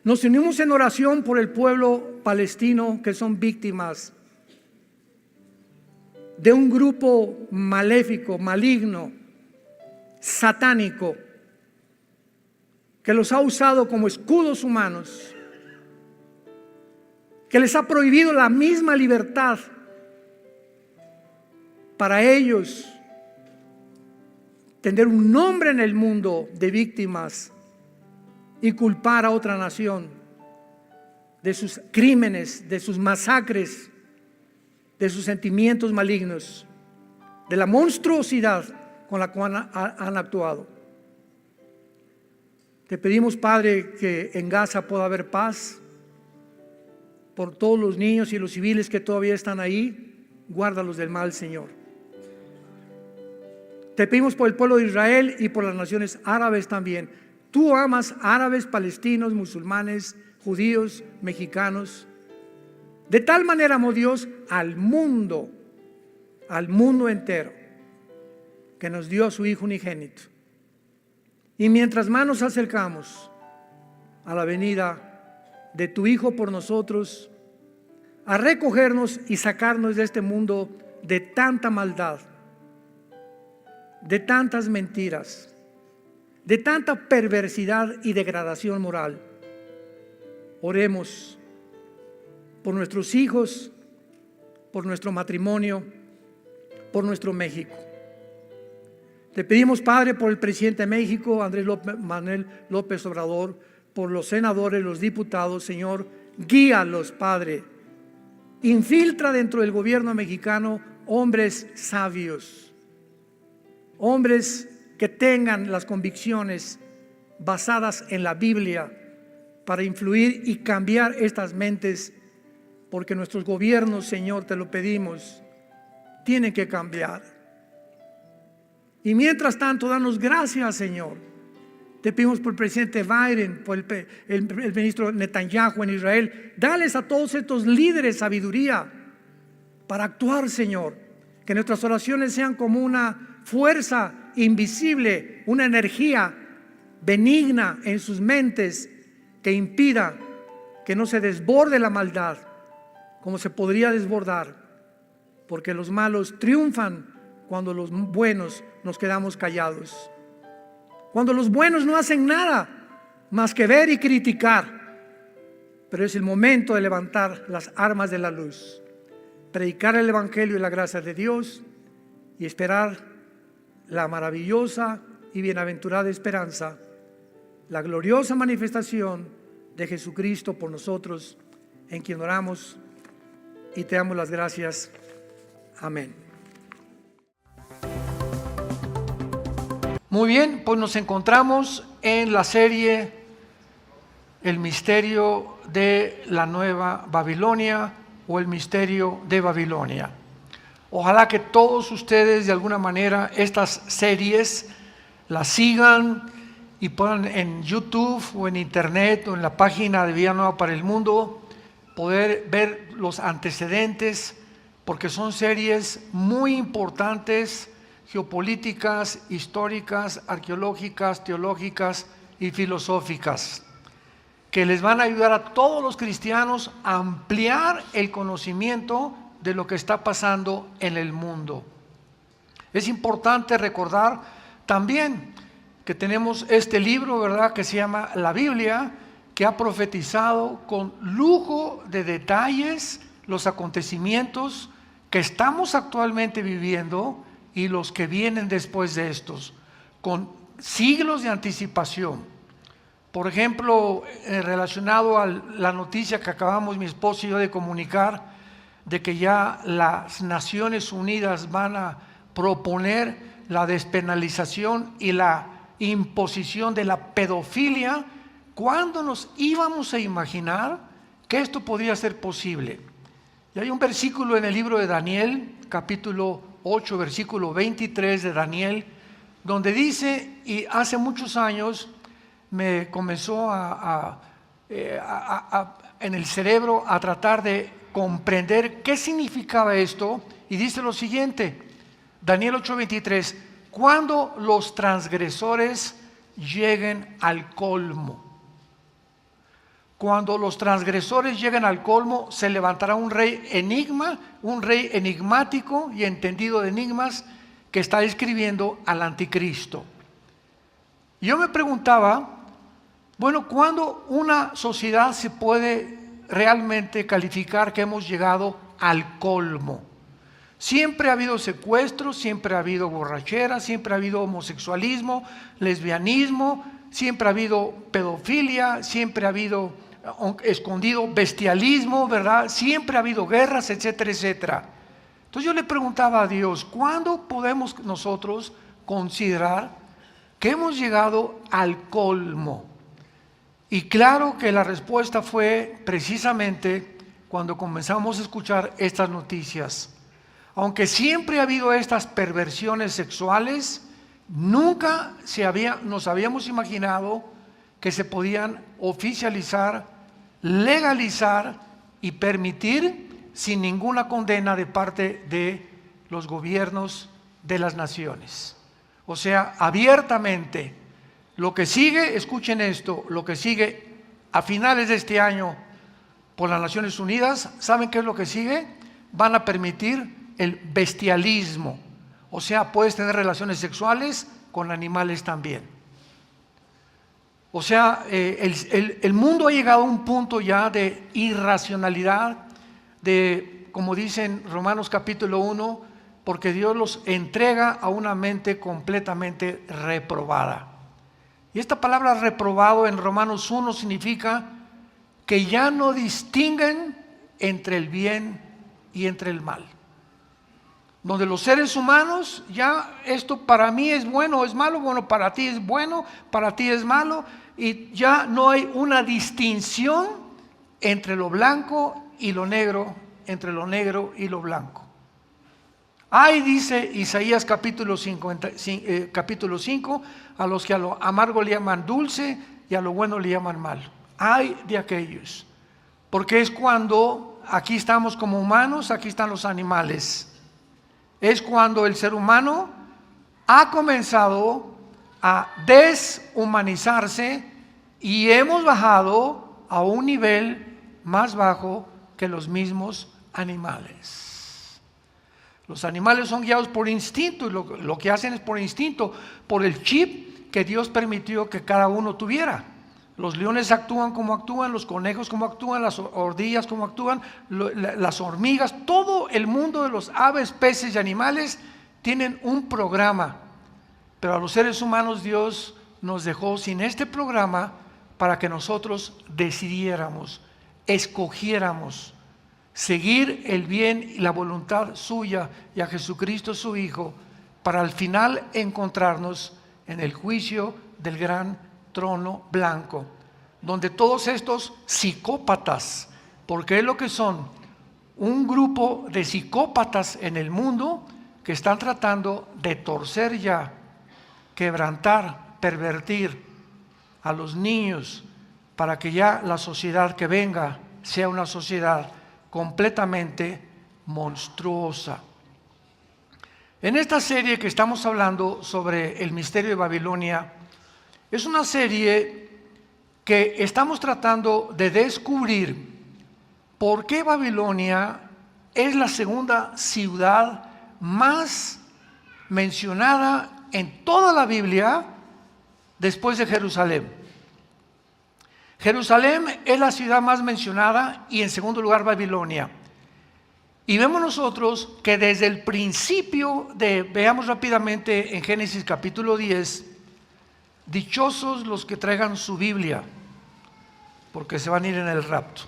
Nos unimos en oración por el pueblo palestino que son víctimas de un grupo maléfico, maligno, satánico, que los ha usado como escudos humanos, que les ha prohibido la misma libertad para ellos tener un nombre en el mundo de víctimas y culpar a otra nación de sus crímenes, de sus masacres, de sus sentimientos malignos, de la monstruosidad con la cual han actuado. Te pedimos, Padre, que en Gaza pueda haber paz por todos los niños y los civiles que todavía están ahí. Guárdalos del mal, Señor. Te pedimos por el pueblo de Israel y por las naciones árabes también. Tú amas árabes, palestinos, musulmanes, judíos, mexicanos. De tal manera amó Dios al mundo entero, que nos dio a su Hijo unigénito. Y mientras más nos acercamos a la venida de tu Hijo por nosotros, a recogernos y sacarnos de este mundo de tanta maldad, de tantas mentiras, de tanta perversidad y degradación moral, oremos por nuestros hijos, por nuestro matrimonio, por nuestro México. Te pedimos, Padre, por el presidente de México, Manuel López Obrador, por los senadores, los diputados, Señor, guíalos, Padre. Infiltra dentro del gobierno mexicano hombres sabios, hombres que tengan las convicciones basadas en la Biblia para influir y cambiar estas mentes, porque nuestros gobiernos, Señor, te lo pedimos, tienen que cambiar. Y mientras tanto, danos gracias, Señor. Te pedimos por el presidente Biden, por el ministro Netanyahu en Israel. Dales a todos estos líderes sabiduría para actuar, Señor. Que nuestras oraciones sean como una fuerza invisible, una energía benigna en sus mentes que impida que no se desborde la maldad como se podría desbordar, porque los malos triunfan cuando los buenos nos quedamos callados, cuando los buenos no hacen nada más que ver y criticar. Pero es el momento de levantar las armas de la luz, predicar el evangelio y la gracia de Dios y esperar la maravillosa y bienaventurada esperanza, la gloriosa manifestación de Jesucristo por nosotros, en quien oramos y te damos las gracias. Amén. Muy bien, pues nos encontramos en la serie el misterio de la Nueva Babilonia o el misterio de Babilonia. Ojalá que todos ustedes de alguna manera estas series las sigan y puedan en YouTube o en Internet o en la página de Vida Nueva para el Mundo poder ver los antecedentes, porque son series muy importantes, geopolíticas, históricas, arqueológicas, teológicas y filosóficas, que les van a ayudar a todos los cristianos a ampliar el conocimiento de lo que está pasando en el mundo. Es importante recordar también que tenemos este libro, ¿verdad?, que se llama la Biblia, que ha profetizado con lujo de detalles los acontecimientos que estamos actualmente viviendo y los que vienen después de estos, con siglos de anticipación. Por ejemplo, relacionado a la noticia que acabamos mi esposo y yo de comunicar, de que ya las Naciones Unidas van a proponer la despenalización y la imposición de la pedofilia. ¿Cuándo nos íbamos a imaginar que esto podía ser posible? Y hay un versículo en el libro de Daniel, capítulo 8, versículo 23 de Daniel, donde dice, y hace muchos años me comenzó en el cerebro a tratar de comprender qué significaba esto, y dice lo siguiente, Daniel 8:23, cuando los transgresores lleguen al colmo. Cuando los transgresores lleguen al colmo, se levantará un rey enigmático y entendido de enigmas, que está escribiendo al anticristo. Yo me preguntaba, bueno, ¿cuándo una sociedad se puede realmente calificar que hemos llegado al colmo? Siempre ha habido secuestros, siempre ha habido borrachera, siempre ha habido homosexualismo, lesbianismo, siempre ha habido pedofilia, siempre ha habido escondido bestialismo, ¿verdad? Siempre ha habido guerras, etcétera, etcétera. Entonces yo le preguntaba a Dios, ¿cuándo podemos nosotros considerar que hemos llegado al colmo? Y claro que la respuesta fue precisamente cuando comenzamos a escuchar estas noticias. Aunque siempre ha habido estas perversiones sexuales, nunca nos habíamos imaginado que se podían oficializar, legalizar y permitir sin ninguna condena de parte de los gobiernos de las naciones. O sea, abiertamente. Lo que sigue, escuchen esto, lo que sigue a finales de este año por las Naciones Unidas, ¿saben qué es lo que sigue? Van a permitir el bestialismo, o sea, puedes tener relaciones sexuales con animales también. O sea, el mundo ha llegado a un punto ya de irracionalidad, de, como dicen Romanos capítulo 1, porque Dios los entrega a una mente completamente reprobada. Y esta palabra reprobado en Romanos 1 significa que ya no distinguen entre el bien y entre el mal. Donde los seres humanos, ya esto para mí es bueno o es malo, bueno, para ti es bueno, para ti es malo, y ya no hay una distinción entre lo blanco y lo negro, entre lo negro y lo blanco. Ay, dice Isaías capítulo 5, a los que a lo amargo le llaman dulce y a lo bueno le llaman malo. Ay de aquellos, porque es cuando aquí estamos como humanos, aquí están los animales. Es cuando el ser humano ha comenzado a deshumanizarse y hemos bajado a un nivel más bajo que los mismos animales. Los animales son guiados por instinto y lo que hacen es por instinto, por el chip que Dios permitió que cada uno tuviera. Los leones actúan como actúan, los conejos como actúan, las ardillas como actúan, las hormigas, todo el mundo de los aves, peces y animales tienen un programa. Pero a los seres humanos Dios nos dejó sin este programa para que nosotros decidiéramos, escogiéramos seguir el bien y la voluntad suya y a Jesucristo su Hijo, para al final encontrarnos en el juicio del gran trono blanco, donde todos estos psicópatas, porque es lo que son, un grupo de psicópatas en el mundo que están tratando de torcer ya, quebrantar, pervertir a los niños para que ya la sociedad que venga sea una sociedad completamente monstruosa. En esta serie que estamos hablando sobre el misterio de Babilonia, es una serie que estamos tratando de descubrir por qué Babilonia es la segunda ciudad más mencionada en toda la Biblia después de Jerusalén. Jerusalén es la ciudad más mencionada y en segundo lugar Babilonia. Y vemos nosotros que desde el principio veamos rápidamente en Génesis capítulo 10, dichosos los que traigan su Biblia, porque se van a ir en el rapto.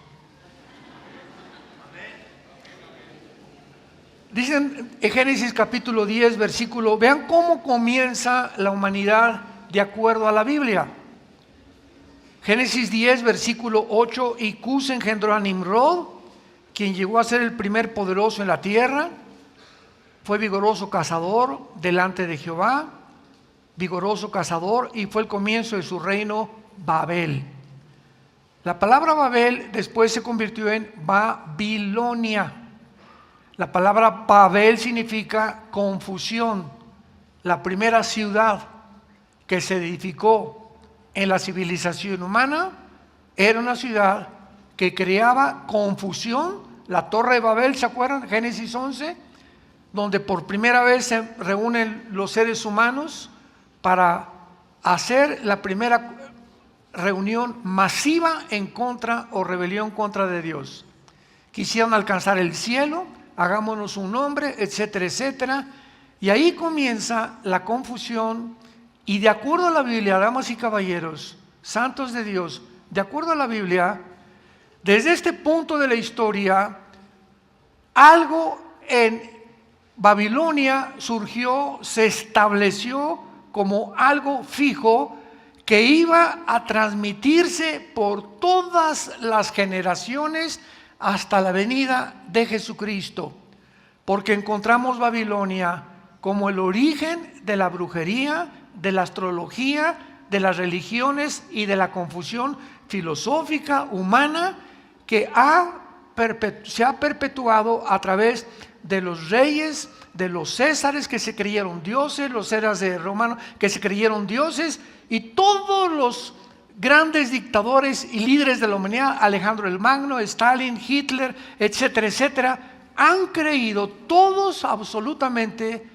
Dicen en Génesis capítulo 10, versículo, vean cómo comienza la humanidad de acuerdo a la Biblia. Génesis 10, versículo 8, y Cus engendró a Nimrod, quien llegó a ser el primer poderoso en la tierra. Fue vigoroso cazador delante de Jehová, vigoroso cazador, y fue el comienzo de su reino Babel. La palabra Babel después se convirtió en Babilonia. La palabra Babel significa confusión. La primera ciudad que se edificó en la civilización humana era una ciudad que creaba confusión. La Torre de Babel, ¿se acuerdan? Génesis 11, donde por primera vez se reúnen los seres humanos para hacer la primera reunión masiva en contra o rebelión contra de Dios. Quisieron alcanzar el cielo, hagámonos un nombre, etcétera, etcétera. Y ahí comienza la confusión. Y de acuerdo a la Biblia, damas y caballeros, santos de Dios, de acuerdo a la Biblia, desde este punto de la historia, algo en Babilonia surgió, se estableció como algo fijo que iba a transmitirse por todas las generaciones hasta la venida de Jesucristo, porque encontramos Babilonia como el origen de la brujería, de la astrología, de las religiones y de la confusión filosófica humana que se ha perpetuado a través de los reyes, de los césares que se creyeron dioses, los eras de romanos que se creyeron dioses, y todos los grandes dictadores y líderes de la humanidad, Alejandro el Magno, Stalin, Hitler, etcétera, etcétera, han creído todos absolutamente,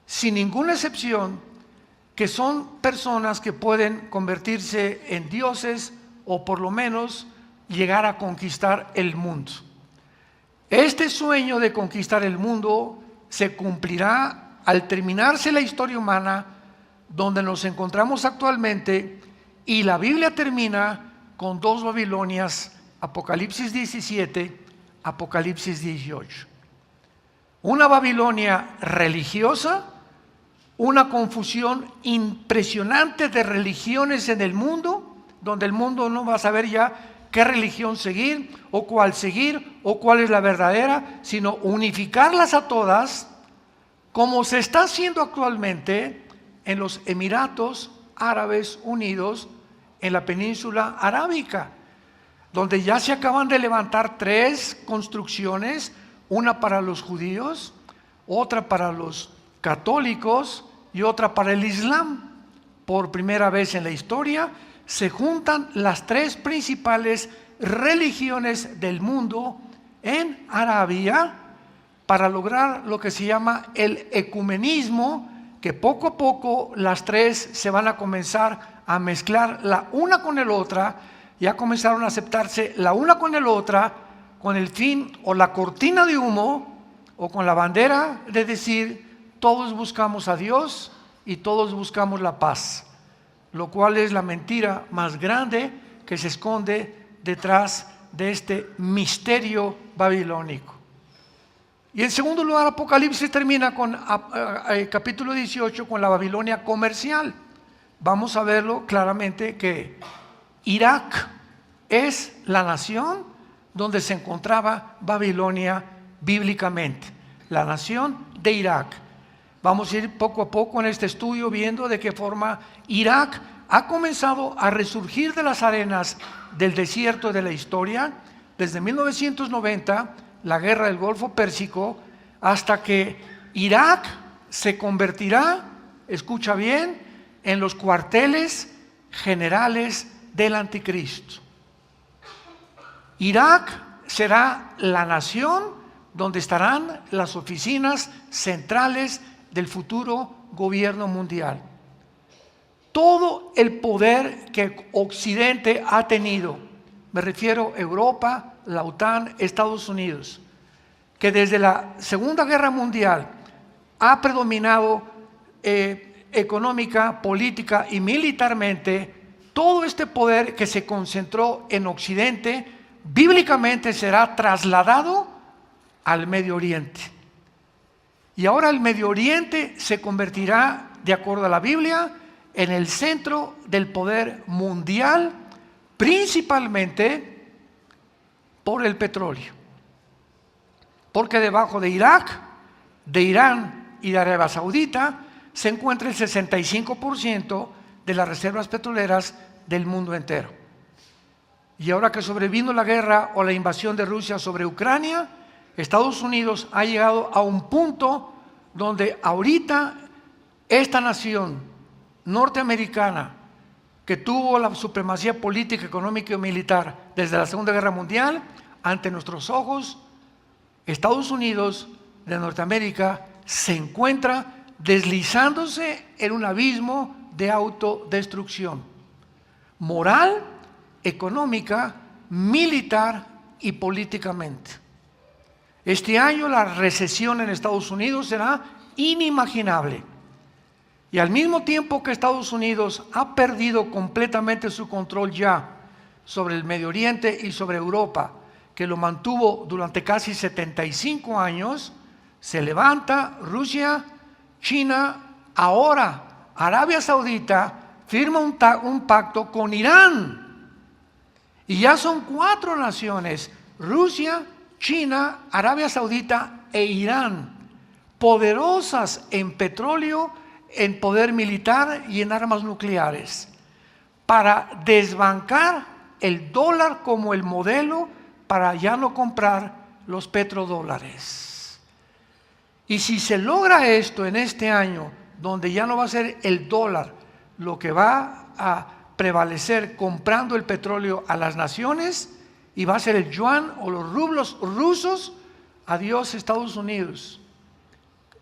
sin ninguna excepción, que son personas que pueden convertirse en dioses o por lo menos llegar a conquistar el mundo. Este sueño de conquistar el mundo se cumplirá al terminarse la historia humana donde nos encontramos actualmente, y la Biblia termina con dos Babilonias, Apocalipsis 17, Apocalipsis 18. Una Babilonia religiosa, una confusión impresionante de religiones en el mundo, donde el mundo no va a saber ya qué religión seguir o cuál es la verdadera, sino unificarlas a todas, como se está haciendo actualmente en los Emiratos Árabes Unidos, en la península arábica, donde ya se acaban de levantar 3 construcciones, una para los judíos, otra para los católicos y otra para el Islam. Por primera vez en la historia se juntan las 3 principales religiones del mundo en Arabia para lograr lo que se llama el ecumenismo, que poco a poco las 3 se van a comenzar a mezclar la una con la otra. Ya comenzaron a aceptarse la una con la otra con el fin o la cortina de humo o con la bandera de decir todos buscamos a Dios y todos buscamos la paz, lo cual es la mentira más grande que se esconde detrás de este misterio babilónico. Y en segundo lugar, Apocalipsis termina con capítulo 18 con la Babilonia comercial. Vamos a verlo claramente que Irak es la nación donde se encontraba Babilonia bíblicamente, la nación de Irak. Vamos a ir poco a poco en este estudio viendo de qué forma Irak ha comenzado a resurgir de las arenas del desierto de la historia desde 1990, la guerra del Golfo Pérsico, hasta que Irak se convertirá, escucha bien, en los cuarteles generales del anticristo. Irak será la nación donde estarán las oficinas centrales del futuro gobierno mundial. Todo el poder que Occidente ha tenido, me refiero a Europa, la OTAN, Estados Unidos, que desde la Segunda Guerra Mundial ha predominado económica, política y militarmente, todo este poder que se concentró en Occidente, bíblicamente será trasladado al Medio Oriente. Y ahora el Medio Oriente se convertirá, de acuerdo a la Biblia, en el centro del poder mundial, principalmente por el petróleo. Porque debajo de Irak, de Irán y de Arabia Saudita se encuentra el 65% de las reservas petroleras del mundo entero. Y ahora que sobrevino la guerra o la invasión de Rusia sobre Ucrania, Estados Unidos ha llegado a un punto donde ahorita esta nación norteamericana, que tuvo la supremacía política, económica y militar desde la Segunda Guerra Mundial, ante nuestros ojos, Estados Unidos de Norteamérica se encuentra deslizándose en un abismo de autodestrucción moral, económica, militar y políticamente. Este año la recesión en Estados Unidos será inimaginable. Y al mismo tiempo que Estados Unidos ha perdido completamente su control ya sobre el Medio Oriente y sobre Europa, que lo mantuvo durante casi 75 años, se levanta Rusia, China, ahora Arabia Saudita firma un pacto con Irán. Y ya son 4 naciones, Rusia, China, Arabia Saudita e Irán, poderosas en petróleo, en poder militar y en armas nucleares, para desbancar el dólar como el modelo para ya no comprar los petrodólares. Y si se logra esto en este año, donde ya no va a ser el dólar lo que va a prevalecer comprando el petróleo a las naciones, y va a ser el yuan o los rublos rusos, adiós Estados Unidos.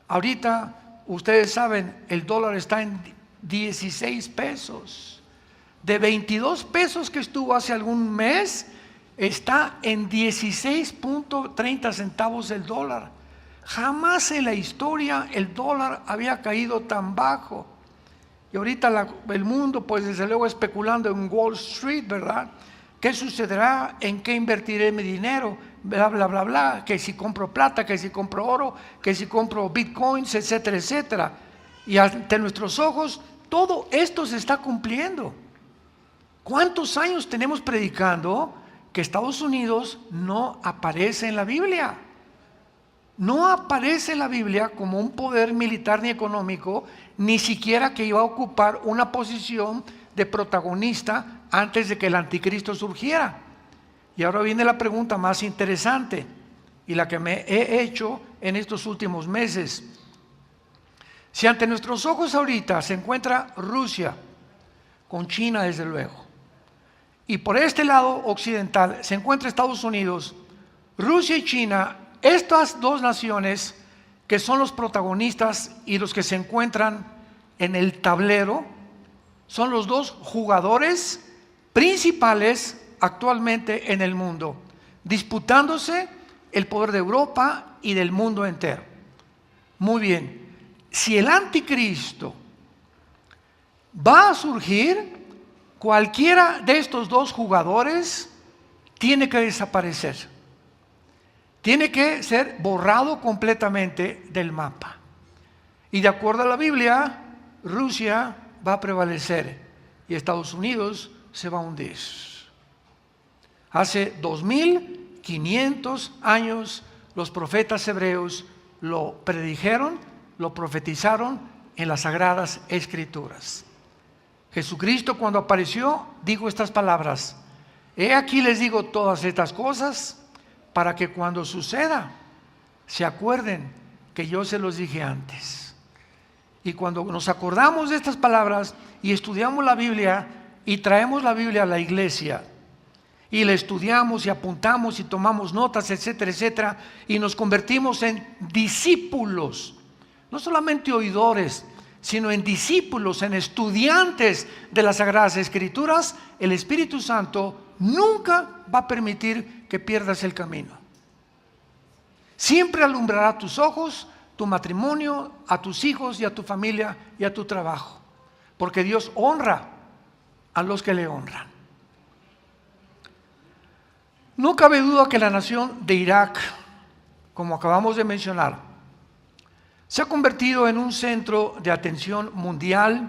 Ahorita ustedes saben, el dólar está en 16 pesos. De 22 pesos que estuvo hace algún mes, está en 16.30 centavos el dólar. Jamás en la historia el dólar había caído tan bajo. Y ahorita el mundo, pues desde luego especulando en Wall Street, ¿verdad? ¿Qué sucederá? ¿En qué invertiré mi dinero? Bla, bla, bla, bla. Que si compro plata, que si compro oro, que si compro bitcoins, etcétera, etcétera. Y ante nuestros ojos, todo esto se está cumpliendo. ¿Cuántos años tenemos predicando que Estados Unidos no aparece en la Biblia? No aparece en la Biblia como un poder militar ni económico, ni siquiera que iba a ocupar una posición de protagonista antes de que el anticristo surgiera. Y ahora viene la pregunta más interesante y la que me he hecho en estos últimos meses. Si ante nuestros ojos ahorita se encuentra Rusia, con China desde luego, y por este lado occidental se encuentra Estados Unidos, Rusia y China, estas dos naciones que son los protagonistas y los que se encuentran en el tablero, son los dos jugadores principales actualmente en el mundo, disputándose el poder de Europa y del mundo entero. Muy bien, si el anticristo va a surgir, cualquiera de estos dos jugadores tiene que desaparecer. Tiene que ser borrado completamente del mapa. Y de acuerdo a la Biblia, Rusia va a prevalecer y Estados Unidos se va a hundir. Hace 2500 años los profetas hebreos lo predijeron, lo profetizaron en las Sagradas Escrituras. Jesucristo, cuando apareció, dijo estas palabras: he aquí les digo todas estas cosas para que cuando suceda se acuerden que yo se los dije antes. Y cuando nos acordamos de estas palabras y estudiamos la Biblia y traemos la Biblia a la iglesia y la estudiamos y apuntamos y tomamos notas, etcétera, etcétera, y nos convertimos en discípulos, no solamente oidores, sino en discípulos, en estudiantes de las Sagradas Escrituras, el Espíritu Santo nunca va a permitir que pierdas el camino. Siempre alumbrará tus ojos, tu matrimonio, a tus hijos y a tu familia y a tu trabajo, porque Dios honra a los que le honran. No cabe duda que la nación de Irak, como acabamos de mencionar, se ha convertido en un centro de atención mundial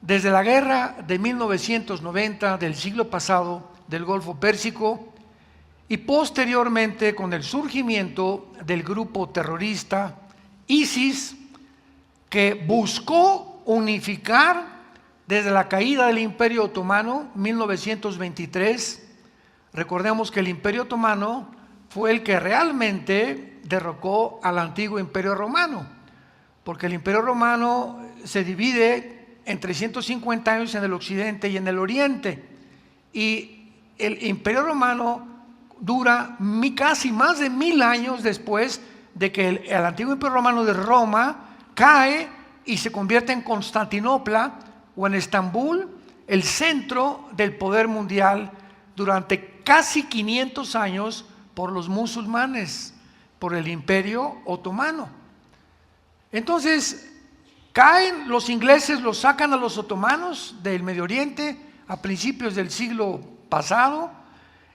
desde la guerra de 1990 del siglo pasado del Golfo Pérsico y posteriormente con el surgimiento del grupo terrorista ISIS, que buscó unificar desde la caída del Imperio Otomano 1923. Recordemos que el Imperio Otomano fue el que realmente derrocó al antiguo Imperio Romano, porque el Imperio Romano se divide en 350 años en el occidente y en el oriente, y el Imperio Romano dura casi más de 1000 años después de que el antiguo Imperio Romano de Roma cae y se convierte en Constantinopla o en Estambul, el centro del poder mundial durante casi 500 años por los musulmanes, por el Imperio Otomano. Entonces caen los ingleses, los sacan a los otomanos del Medio Oriente a principios del siglo pasado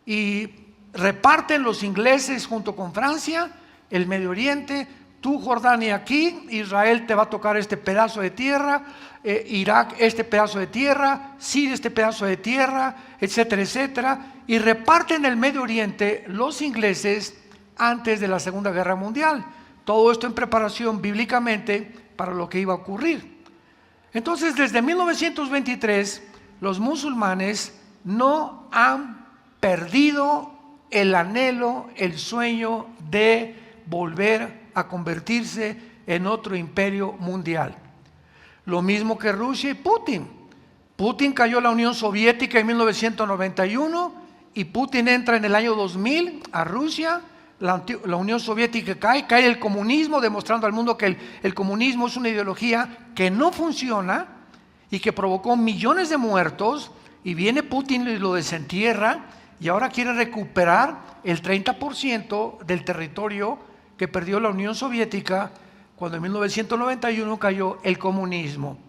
y reparten los ingleses junto con Francia el Medio Oriente. Tú, Jordania, aquí, Israel te va a tocar este pedazo de tierra, Irak este pedazo de tierra, Siria este pedazo de tierra, etcétera, etcétera, y reparten el Medio Oriente los ingleses antes de la Segunda Guerra Mundial. Todo esto en preparación bíblicamente para lo que iba a ocurrir. Entonces, desde 1923, los musulmanes no han perdido el anhelo, el sueño de volver a convertirse en otro imperio mundial. Lo mismo que Rusia y Putin. Putin cayó en la Unión Soviética en 1991 y Putin entra en el año 2000 a Rusia. La Unión Soviética cae el comunismo, demostrando al mundo que el comunismo es una ideología que no funciona y que provocó millones de muertos, y viene Putin y lo desentierra y ahora quiere recuperar el 30% del territorio que perdió la Unión Soviética cuando en 1991 cayó el comunismo.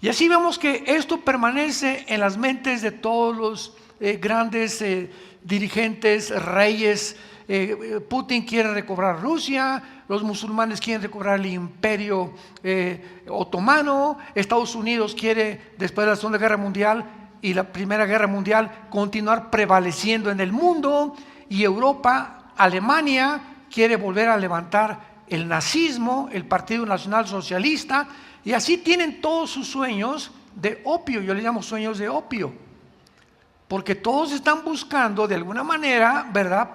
Y así vemos que esto permanece en las mentes de todos los grandes dirigentes, reyes. Putin quiere recobrar Rusia, los musulmanes quieren recobrar el Imperio Otomano, Estados Unidos quiere, después de la Segunda Guerra Mundial y la Primera Guerra Mundial, continuar prevaleciendo en el mundo, y Europa, Alemania, quiere volver a levantar el nazismo, el Partido Nacional Socialista, y así tienen todos sus sueños de opio. Yo les llamo sueños de opio, porque todos están buscando de alguna manera, ¿verdad?,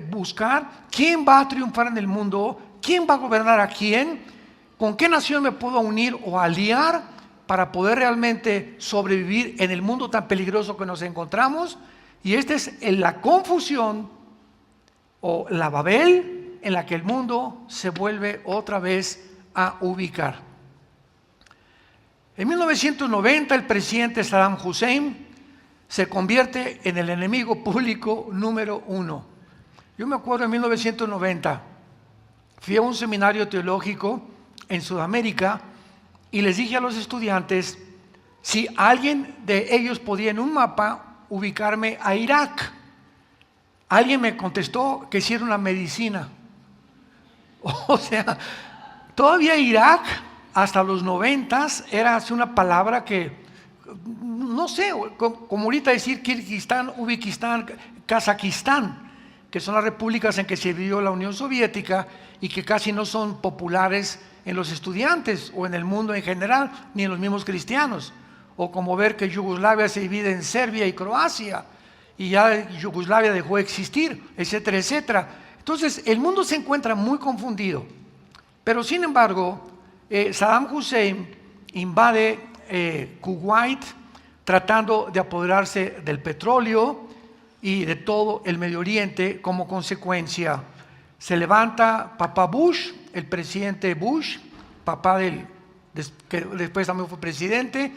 buscar quién va a triunfar en el mundo, quién va a gobernar a quién, con qué nación me puedo unir o aliar para poder realmente sobrevivir en el mundo tan peligroso que nos encontramos. Y esta es la confusión o la Babel en la que el mundo se vuelve otra vez a ubicar. En 1990 el presidente Saddam Hussein se convierte en el enemigo público número 1. Yo me acuerdo en 1990, fui a un seminario teológico en Sudamérica y les dije a los estudiantes si alguien de ellos podía en un mapa ubicarme a Irak. Alguien me contestó que si era una medicina. O sea, todavía Irak hasta los 90 era una palabra que, no sé, como ahorita decir Kirguistán, Uzbekistán, Kazajistán, que son las repúblicas en que se dividió la Unión Soviética y que casi no son populares en los estudiantes o en el mundo en general, ni en los mismos cristianos. O como ver que Yugoslavia se divide en Serbia y Croacia, y ya Yugoslavia dejó de existir, etcétera, etcétera. Entonces, el mundo se encuentra muy confundido. Pero sin embargo, Saddam Hussein invade Kuwait tratando de apoderarse del petróleo y de todo el Medio Oriente. Como consecuencia, se levanta Papá Bush, el presidente Bush, papá que después también fue presidente,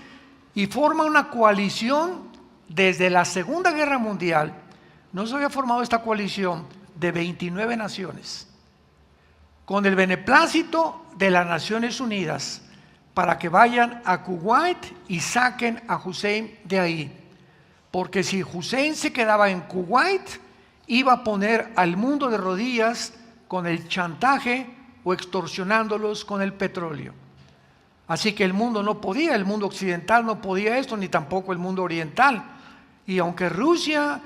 y forma una coalición desde la Segunda Guerra Mundial. No se había formado esta coalición de 29 naciones, con el beneplácito de las Naciones Unidas, para que vayan a Kuwait y saquen a Hussein de ahí. Porque si Hussein se quedaba en Kuwait, iba a poner al mundo de rodillas con el chantaje o extorsionándolos con el petróleo. Así que el mundo no podía, el mundo occidental no podía esto, ni tampoco el mundo oriental. Y aunque Rusia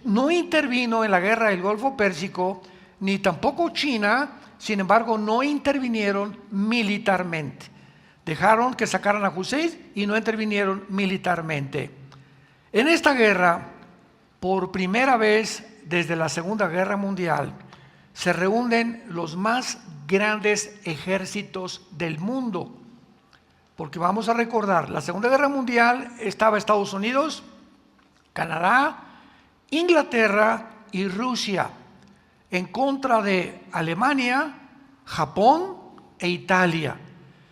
no intervino en la guerra del Golfo Pérsico, ni tampoco China, sin embargo, no intervinieron militarmente. Dejaron que sacaran a Hussein y no intervinieron militarmente. En esta guerra, por primera vez desde la Segunda Guerra Mundial, se reúnen los más grandes ejércitos del mundo. Porque vamos a recordar, la Segunda Guerra Mundial estaba Estados Unidos, Canadá, Inglaterra y Rusia en contra de Alemania, Japón e Italia.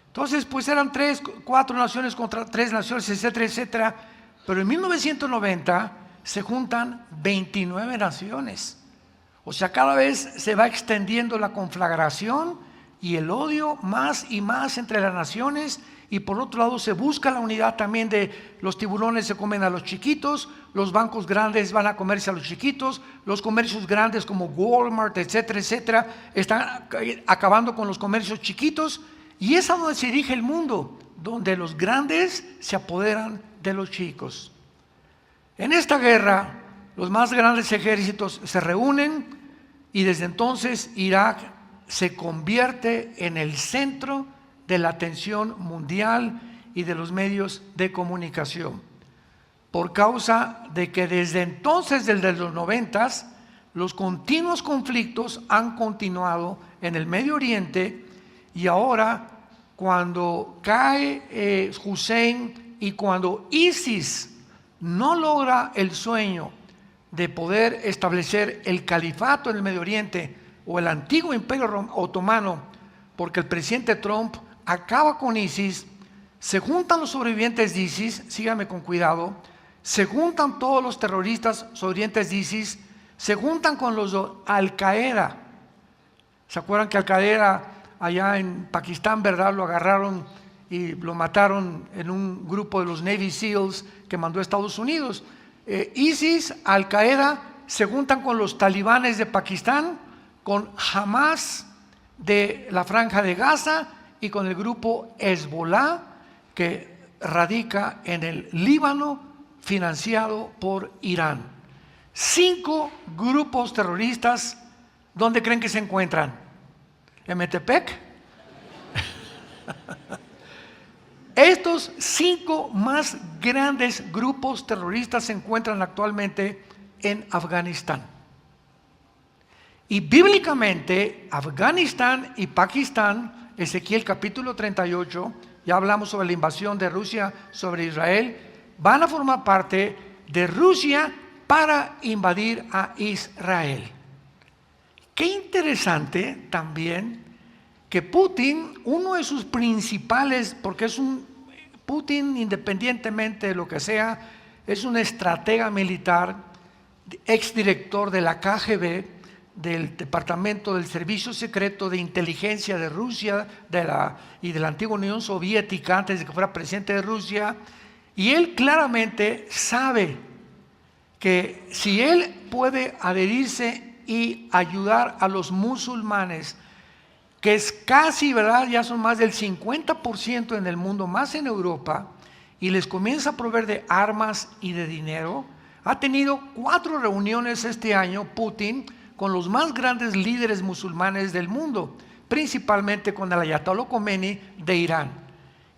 Entonces, pues eran 3, 4 naciones contra 3 naciones, etcétera, etcétera. Pero en 1990 se juntan 29 naciones. O sea, cada vez se va extendiendo la conflagración y el odio más y más entre las naciones. Y por otro lado se busca la unidad también de los tiburones se comen a los chiquitos, los bancos grandes van a comerse a los chiquitos, los comercios grandes como Walmart, etcétera, etcétera, están acabando con los comercios chiquitos. Y es a donde se dirige el mundo, donde los grandes se apoderan de los chicos. En esta guerra, los más grandes ejércitos se reúnen y desde entonces Irak se convierte en el centro de la atención mundial y de los medios de comunicación, por causa de que desde entonces, desde los 90s, los continuos conflictos han continuado en el Medio Oriente. Y ahora, cuando cae Hussein y cuando ISIS no logra el sueño de poder establecer el califato en el Medio Oriente o el antiguo imperio otomano, porque el presidente Trump acaba con ISIS, se juntan los sobrevivientes de ISIS, síganme con cuidado, se juntan todos los terroristas sobrevivientes de ISIS, se juntan con los de Al-Qaeda. ¿Se acuerdan que Al-Qaeda allá en Pakistán, verdad, lo agarraron y lo mataron en un grupo de los Navy SEALs que mandó a Estados Unidos? ISIS, Al-Qaeda se juntan con los talibanes de Pakistán, con Hamas de la Franja de Gaza y con el grupo Hezbollah que radica en el Líbano, financiado por Irán. 5 grupos terroristas. ¿Dónde creen que se encuentran? ¿En Metepec? Estos 5 más grandes grupos terroristas se encuentran actualmente en Afganistán. Y bíblicamente, Afganistán y Pakistán, Ezequiel capítulo 38, ya hablamos sobre la invasión de Rusia sobre Israel, van a formar parte de Rusia para invadir a Israel. Qué interesante también que Putin, uno de sus principales, porque Putin, independientemente de lo que sea, es un estratega militar, exdirector de la KGB, del Departamento del Servicio Secreto de Inteligencia de Rusia y de la antigua Unión Soviética, antes de que fuera presidente de Rusia, y él claramente sabe que si él puede adherirse y ayudar a los musulmanes, que es casi, ¿verdad?, ya son más del 50% en el mundo, más en Europa, y les comienza a proveer de armas y de dinero, Ha tenido 4 reuniones este año, Putin, con los más grandes líderes musulmanes del mundo, principalmente con el Ayatollah Khomeini de Irán.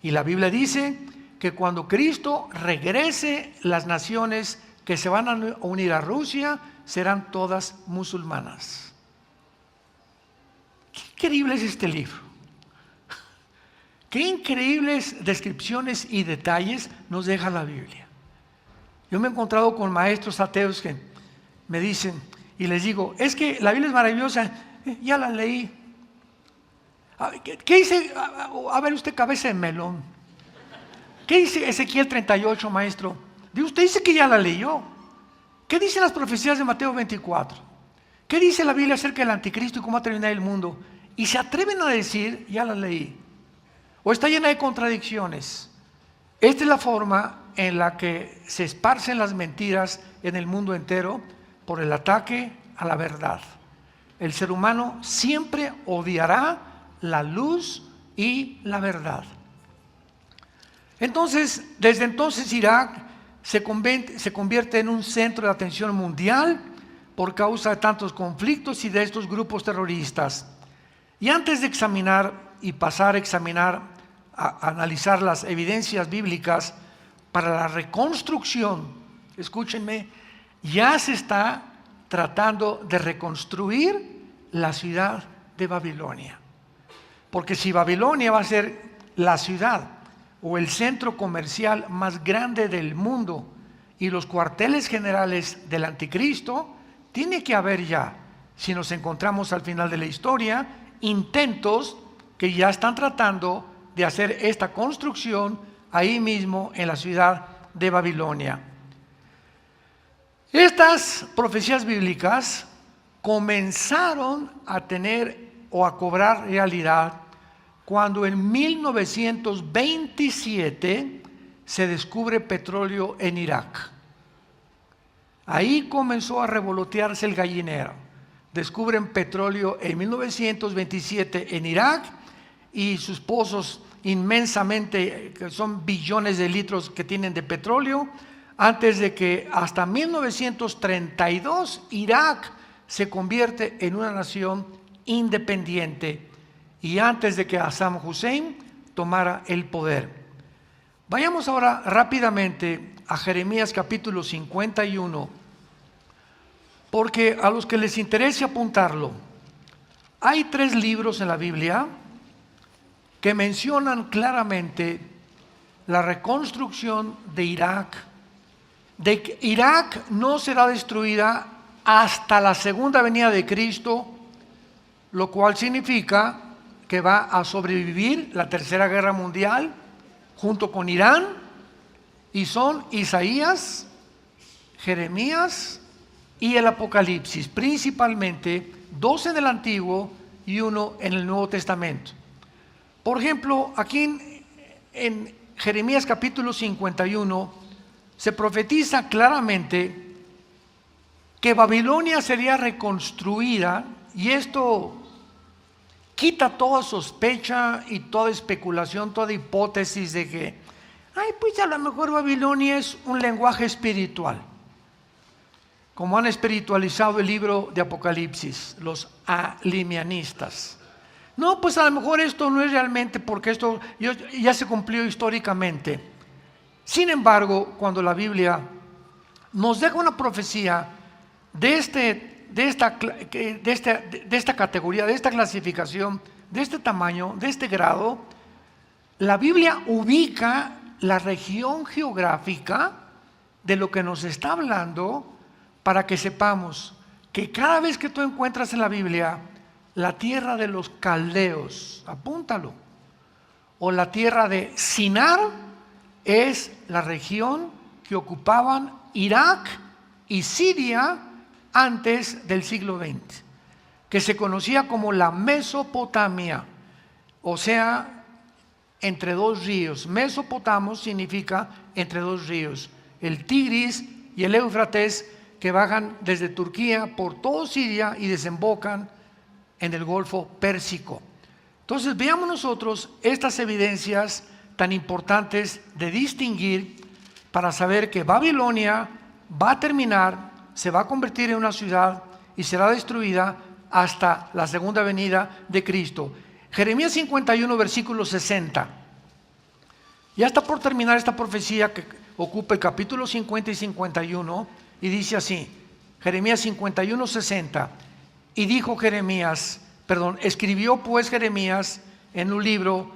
Y la Biblia dice que cuando Cristo regrese, las naciones que se van a unir a Rusia serán todas musulmanas. Qué increíble es este libro. Qué increíbles descripciones y detalles nos deja la Biblia. Yo me he encontrado con maestros ateos que me dicen, y les digo, es que la Biblia es maravillosa, ya la leí. ¿Qué dice? A ver usted, cabeza de melón. ¿Qué dice Ezequiel 38, maestro? Usted dice que ya la leyó. ¿Qué dicen las profecías de Mateo 24? ¿Qué dice la Biblia acerca del anticristo y cómo va a terminar el mundo? Y se atreven a decir, ya la leí. O está llena de contradicciones. Esta es la forma en la que se esparcen las mentiras en el mundo entero por el ataque a la verdad. El ser humano siempre odiará la luz y la verdad. Entonces, desde entonces Irak se convierte en un centro de atención mundial por causa de tantos conflictos y de estos grupos terroristas. Y antes de examinar y pasar a analizar las evidencias bíblicas para la reconstrucción, escúchenme, ya se está tratando de reconstruir la ciudad de Babilonia. Porque si Babilonia va a ser la ciudad o el centro comercial más grande del mundo y los cuarteles generales del anticristo, tiene que haber ya, si nos encontramos al final de la historia, intentos que ya están tratando de hacer esta construcción ahí mismo en la ciudad de Babilonia. Estas profecías bíblicas comenzaron a tener o a cobrar realidad cuando en 1927 se descubre petróleo en Irak. Ahí comenzó a revolotearse el gallinero. Descubren petróleo en 1927 en Irak y sus pozos inmensamente, que son billones de litros que tienen de petróleo, antes de que hasta 1932 Irak se convierte en una nación independiente y antes de que Saddam Hussein tomara el poder. Vayamos ahora rápidamente a Jeremías capítulo 51, porque a los que les interese apuntarlo, hay 3 libros en la Biblia que mencionan claramente la reconstrucción de Irak, de que Irak no será destruida hasta la segunda venida de Cristo, lo cual significa que va a sobrevivir la Tercera Guerra Mundial junto con Irán, y son Isaías, Jeremías y el Apocalipsis, principalmente 2 en el Antiguo y 1 en el Nuevo Testamento. Por ejemplo, aquí en Jeremías capítulo 51 se profetiza claramente que Babilonia sería reconstruida, y esto quita toda sospecha y toda especulación, toda hipótesis de que, pues a lo mejor Babilonia es un lenguaje espiritual, como han espiritualizado el libro de Apocalipsis, los alimianistas. No, pues a lo mejor esto no es realmente, porque esto ya se cumplió históricamente. Sin embargo, cuando la Biblia nos deja una profecía de esta categoría, de esta clasificación, de este tamaño, de este grado, la Biblia ubica la región geográfica de lo que nos está hablando, para que sepamos que cada vez que tú encuentras en la Biblia la tierra de los caldeos, apúntalo, o la tierra de Sinar, es la región que ocupaban Irak y Siria antes del siglo XX, que se conocía como la Mesopotamia, o sea, entre 2 ríos. Mesopotamo significa entre 2 ríos, el Tigris y el Éufrates, que bajan desde Turquía por todo Siria y desembocan en el Golfo Pérsico. Entonces veamos nosotros estas evidencias tan importantes de distinguir para saber que Babilonia va a terminar, se va a convertir en una ciudad y será destruida hasta la segunda venida de Cristo. Jeremías 51, versículo 60. Ya está por terminar esta profecía que ocupa el capítulo 50 y 51, y dice así, Jeremías 51, 60. Y dijo escribió pues Jeremías en un libro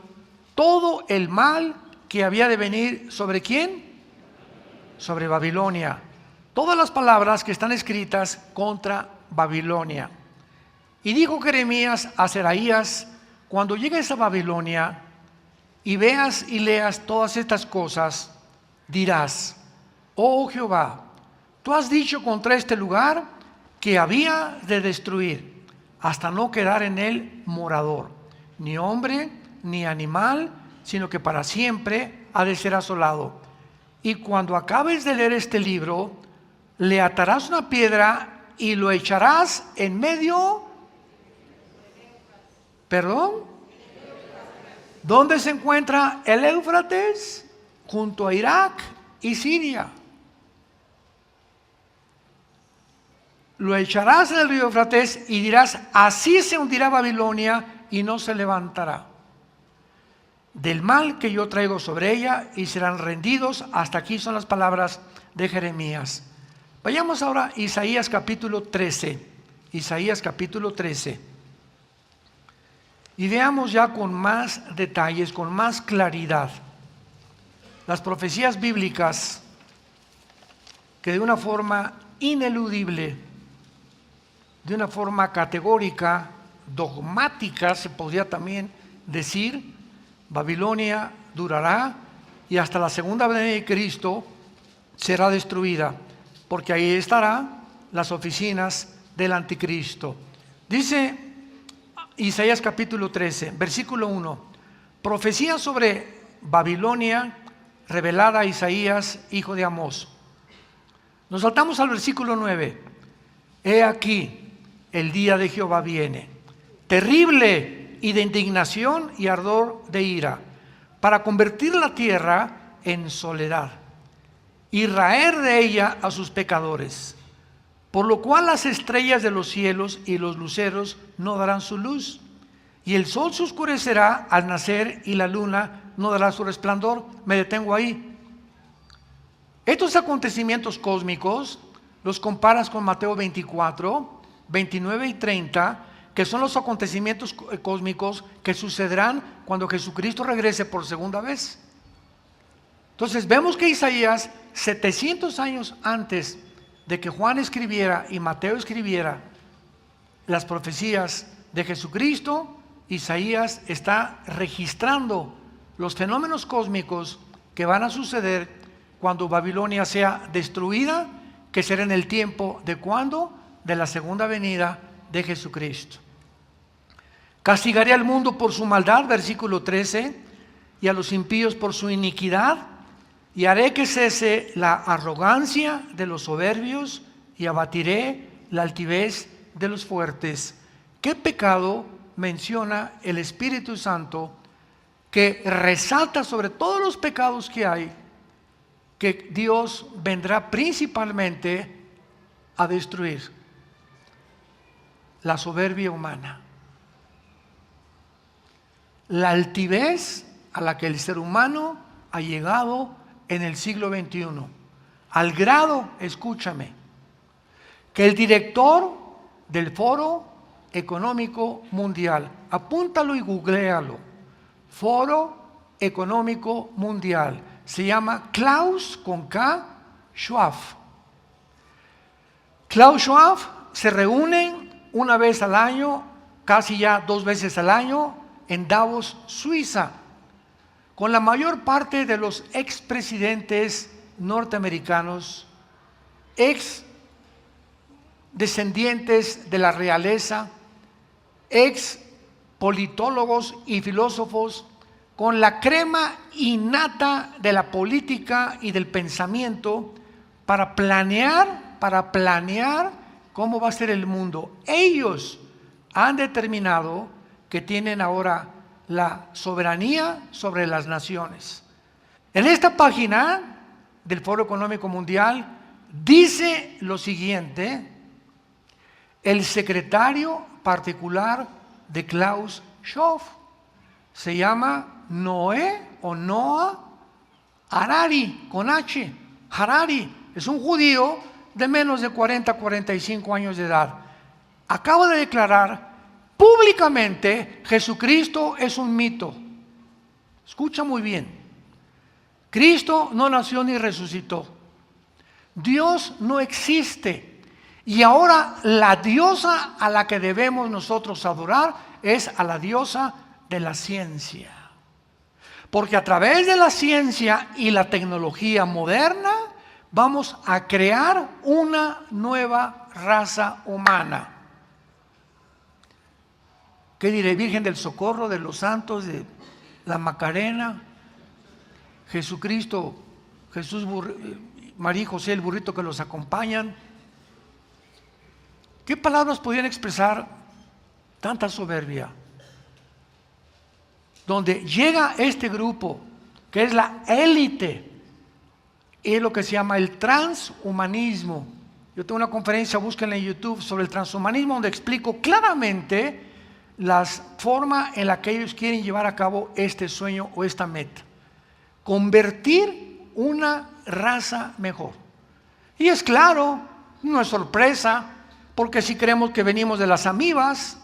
todo el mal que había de venir ¿sobre quién? Sobre Babilonia. Todas las palabras que están escritas contra Babilonia. Y dijo Jeremías a Seraías, cuando llegues a Babilonia y veas y leas todas estas cosas, dirás, oh Jehová, tú has dicho contra este lugar que había de destruir, hasta no quedar en él morador, ni hombre, ni animal, sino que para siempre ha de ser asolado. Y cuando acabes de leer este libro, le atarás una piedra y lo echarás en medio. ¿Perdón? ¿Dónde se encuentra el Éufrates? Junto a Irak y Siria. Lo echarás en el río Éufrates y dirás, así se hundirá Babilonia y no se levantará del mal que yo traigo sobre ella, y serán rendidos. Hasta aquí son las palabras de Jeremías. Vayamos ahora a Isaías capítulo 13. Isaías capítulo 13. Y veamos ya con más detalles, con más claridad, las profecías bíblicas que de una forma ineludible, de una forma categórica, dogmática, se podría también decir, Babilonia durará y hasta la segunda venida de Cristo será destruida, porque ahí estarán las oficinas del anticristo. Dice Isaías capítulo 13, versículo 1, profecía sobre Babilonia revelada a Isaías, hijo de Amós. Nos saltamos al versículo 9. He aquí, el día de Jehová viene, terrible y de indignación y ardor de ira, para convertir la tierra en soledad y raer de ella a sus pecadores, por lo cual las estrellas de los cielos y los luceros no darán su luz, y el sol se oscurecerá al nacer y la luna no dará su resplandor. Me detengo ahí. Estos acontecimientos cósmicos los comparas con Mateo 24, 29 y 30, que son los acontecimientos cósmicos que sucederán cuando Jesucristo regrese por segunda vez. Entonces vemos que Isaías, 700 años antes de que Juan escribiera y Mateo escribiera las profecías de Jesucristo, Isaías está registrando los fenómenos cósmicos que van a suceder cuando Babilonia sea destruida, que será en el tiempo de ¿cuándo? De la segunda venida de Jesucristo. Castigaré al mundo por su maldad, versículo 13, y a los impíos por su iniquidad, y haré que cese la arrogancia de los soberbios, y abatiré la altivez de los fuertes. ¿Qué pecado menciona el Espíritu Santo que resalta sobre todos los pecados que hay, que Dios vendrá principalmente a destruir? La soberbia humana, la altivez a la que el ser humano ha llegado en el siglo XXI, al grado, escúchame, que el director del Foro Económico Mundial, apúntalo y googléalo, Foro Económico Mundial, se llama Klaus con K Schwab. Klaus Schwab se reúnen una vez al año, casi ya 2 veces al año, en Davos, Suiza, con la mayor parte de los expresidentes norteamericanos, ex descendientes de la realeza, ex politólogos y filósofos, con la crema innata de la política y del pensamiento para planear cómo va a ser el mundo. Ellos han determinado que tienen ahora la soberanía sobre las naciones. En esta página del Foro Económico Mundial dice lo siguiente el secretario particular de Klaus Schwab. Se llama Noah Harari, con H. Harari es un judío de menos de 40, 45 años de edad. Acaba de declarar públicamente: Jesucristo es un mito. Escucha muy bien. Cristo no nació ni resucitó. Dios no existe. Y ahora la diosa a la que debemos nosotros adorar es a la diosa de la ciencia. Porque a través de la ciencia y la tecnología moderna vamos a crear una nueva raza humana. ¿Qué diré? Virgen del Socorro, de los santos, de la Macarena, Jesucristo, Jesús, María y José, el burrito que los acompañan. ¿Qué palabras podían expresar tanta soberbia? Donde llega este grupo, que es la élite, es lo que se llama el transhumanismo. Yo tengo una conferencia, búsquenla en YouTube, sobre el transhumanismo, donde explico claramente la forma en la que ellos quieren llevar a cabo este sueño o esta meta: convertir una raza mejor. Y es claro, no es sorpresa, porque si creemos que venimos de las amibas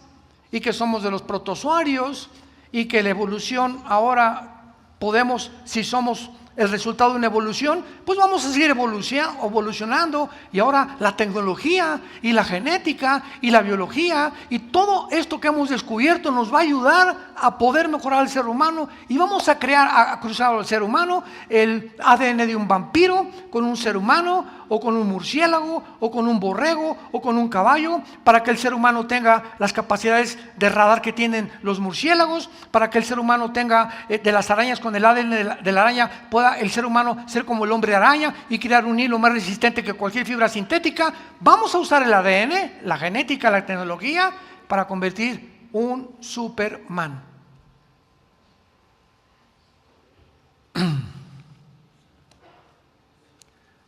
y que somos de los protozoarios y que la evolución ahora podemos, si somos el resultado de una evolución, pues vamos a seguir evolucionando, y ahora la tecnología y la genética y la biología y todo esto que hemos descubierto nos va a ayudar a poder mejorar al ser humano, y vamos a crear, a cruzar al ser humano, el ADN de un vampiro con un ser humano, o con un murciélago, o con un borrego, o con un caballo, para que el ser humano tenga las capacidades de radar que tienen los murciélagos, para que el ser humano tenga de las arañas, con el ADN de la araña, pueda el ser humano ser como el hombre araña y crear un hilo más resistente que cualquier fibra sintética. Vamos a usar el ADN, la genética, la tecnología, para convertir un Superman.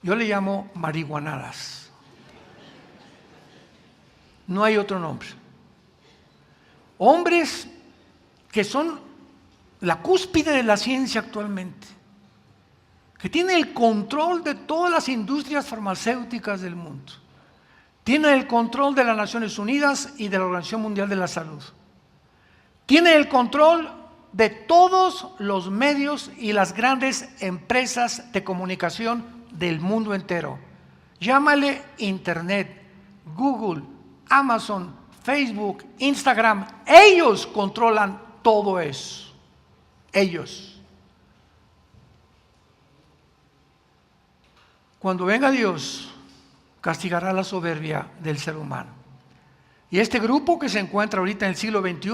Yo le llamo marihuanadas. No hay otro nombre. Hombres que son la cúspide de la ciencia actualmente, que tienen el control de todas las industrias farmacéuticas del mundo, tienen el control de las Naciones Unidas y de la Organización Mundial de la Salud, tienen el control de todos los medios y las grandes empresas de comunicación del mundo entero. Llámale Internet, Google, Amazon, Facebook, Instagram. Ellos controlan todo eso. Ellos. Cuando venga Dios, castigará la soberbia del ser humano. Y este grupo que se encuentra ahorita en el siglo XXI,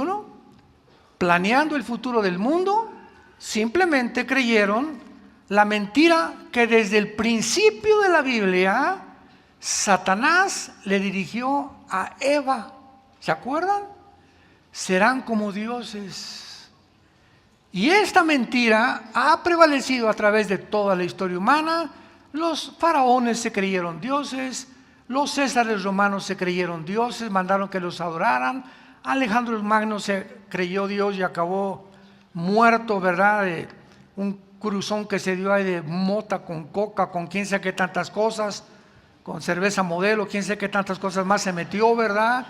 planeando el futuro del mundo, simplemente creyeron la mentira que desde el principio de la Biblia Satanás le dirigió a Eva. ¿Se acuerdan? Serán como dioses. Y esta mentira ha prevalecido a través de toda la historia humana. Los faraones se creyeron dioses, los césares romanos se creyeron dioses, mandaron que los adoraran. Alejandro el Magno se creyó Dios y acabó muerto, ¿verdad? De un cruzón que se dio ahí de mota con coca, con quién sabe qué tantas cosas, con cerveza Modelo, quién sabe qué tantas cosas más se metió, ¿verdad?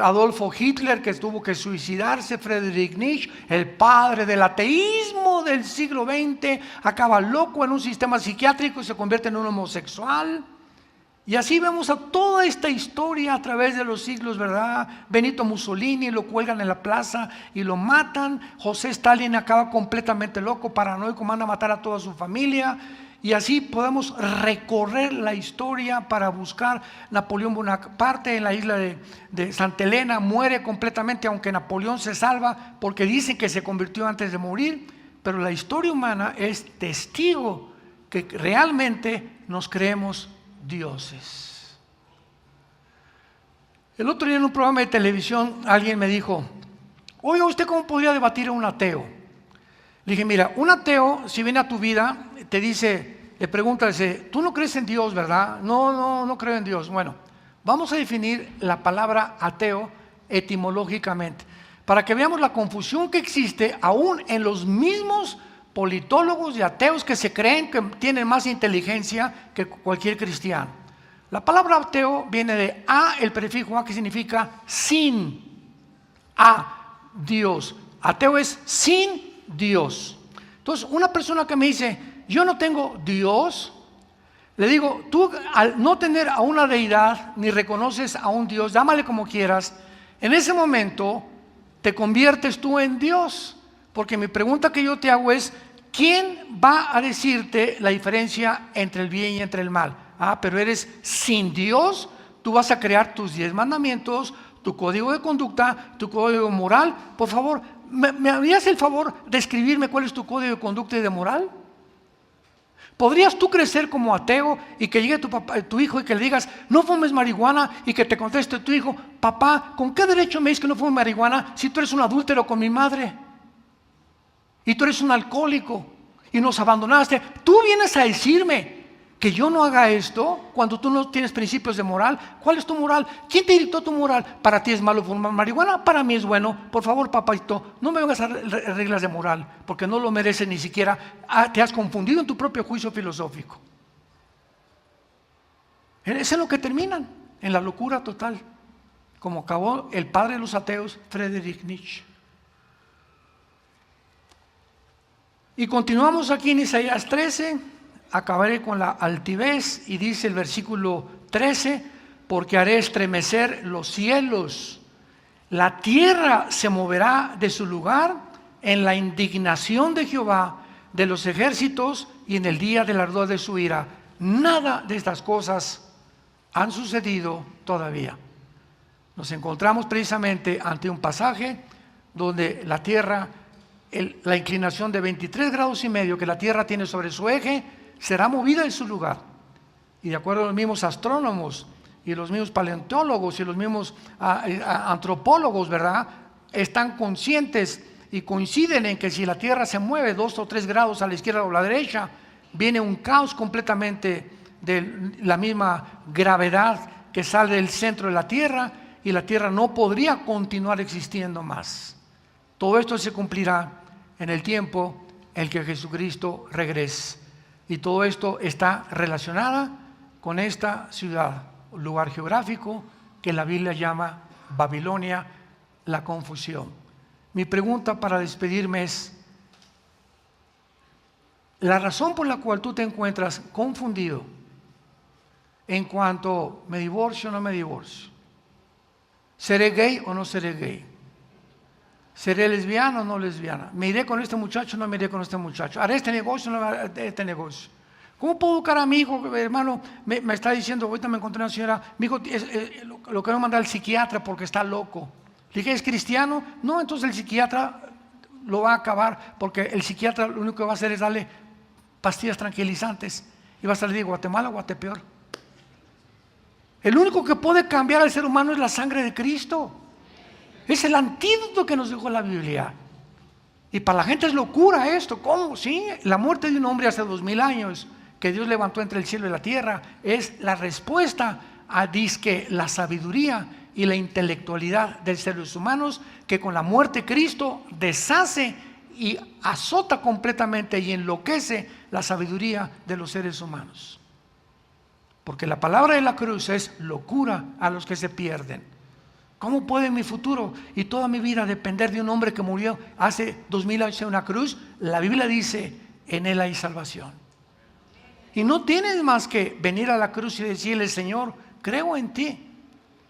Adolfo Hitler, que tuvo que suicidarse. Friedrich Nietzsche, el padre del ateísmo del siglo XX, acaba loco en un sistema psiquiátrico y se convierte en un homosexual. Y así vemos a toda esta historia a través de los siglos, ¿verdad? Benito Mussolini lo cuelgan en la plaza y lo matan. José Stalin acaba completamente loco, paranoico, manda a matar a toda su familia. Y así podemos recorrer la historia para buscar. Napoleón Bonaparte en la isla de Santa Elena muere completamente, aunque Napoleón se salva porque dicen que se convirtió antes de morir. Pero la historia humana es testigo que realmente nos creemos dioses. El otro día en un programa de televisión alguien me dijo: oiga, ¿usted cómo podría debatir a un ateo? Le dije: mira, un ateo, si viene a tu vida, te dice: le pregunta, dice, tú no crees en Dios, ¿verdad? No creo en Dios. Bueno, vamos a definir la palabra ateo etimológicamente, para que veamos la confusión que existe aún en los mismos politólogos y ateos que se creen que tienen más inteligencia que cualquier cristiano. La palabra ateo viene de a, el prefijo a, que significa sin, a Dios. Ateo es sin Dios. Entonces, una persona que me dice, yo no tengo Dios, le digo, tú al no tener a una deidad, ni reconoces a un Dios, llámale como quieras, en ese momento te conviertes tú en Dios. Porque mi pregunta que yo te hago es, ¿quién va a decirte la diferencia entre el bien y entre el mal? Pero eres sin Dios, tú vas a crear tus 10 mandamientos, tu código de conducta, tu código moral. Por favor, ¿me harías el favor de escribirme cuál es tu código de conducta y de moral? ¿Podrías tú crecer como ateo y que llegue tu hijo y que le digas, no fumes marihuana, y que te conteste tu hijo, papá, ¿con qué derecho me dices que no fume marihuana si tú eres un adúltero con mi madre? Y tú eres un alcohólico y nos abandonaste. Tú vienes a decirme que yo no haga esto cuando tú no tienes principios de moral. ¿Cuál es tu moral? ¿Quién te dictó tu moral? ¿Para ti es malo fumar marihuana? Para mí es bueno. Por favor, papito, no me vengas a reglas de moral, porque no lo mereces ni siquiera. Te has confundido en tu propio juicio filosófico. Eso es lo que terminan, en la locura total, como acabó el padre de los ateos, Friedrich Nietzsche. Y continuamos aquí en Isaías 13. Acabaré con la altivez y dice el versículo 13, porque haré estremecer los cielos, la tierra se moverá de su lugar en la indignación de Jehová de los ejércitos y en el día del ardor de su ira. Nada de estas cosas han sucedido todavía. Nos encontramos precisamente ante un pasaje donde la tierra, la inclinación de 23 grados y medio que la tierra tiene sobre su eje, será movida en su lugar. Y de acuerdo a los mismos astrónomos y los mismos paleontólogos y los mismos antropólogos, ¿verdad?, están conscientes y coinciden en que si la tierra se mueve 2 o 3 grados a la izquierda o a la derecha, viene un caos completamente de la misma gravedad que sale del centro de la tierra, y la tierra no podría continuar existiendo más. Todo esto se cumplirá en el tiempo en que Jesucristo regrese. Y todo esto está relacionado con esta ciudad, lugar geográfico que la Biblia llama Babilonia, la confusión. Mi pregunta para despedirme es, la razón por la cual tú te encuentras confundido en cuanto me divorcio o no me divorcio, seré gay o no seré gay, seré lesbiana o no lesbiana, me iré con este muchacho o no me iré con este muchacho, haré este negocio o no haré este negocio. ¿Cómo puedo educar a mi hijo? Hermano, me está diciendo, ahorita me encontré una señora, mi hijo lo quiero mandar al psiquiatra porque está loco. Le dije, ¿es cristiano? No, entonces el psiquiatra lo va a acabar, porque el psiquiatra lo único que va a hacer es darle pastillas tranquilizantes y va a salir de Guatemala o Guatepeor. El único que puede cambiar al ser humano es la sangre de Cristo. Es el antídoto que nos dejó la Biblia. Y para la gente es locura esto. ¿Cómo? Sí, la muerte de un hombre hace 2000 años que Dios levantó entre el cielo y la tierra es la respuesta a disque la sabiduría y la intelectualidad de seres humanos, que con la muerte de Cristo deshace y azota completamente y enloquece la sabiduría de los seres humanos. Porque la palabra de la cruz es locura a los que se pierden. ¿Cómo puede mi futuro y toda mi vida depender de un hombre que murió hace 2000 años en una cruz? La Biblia dice, en él hay salvación. Y no tienes más que venir a la cruz y decirle, Señor, creo en ti.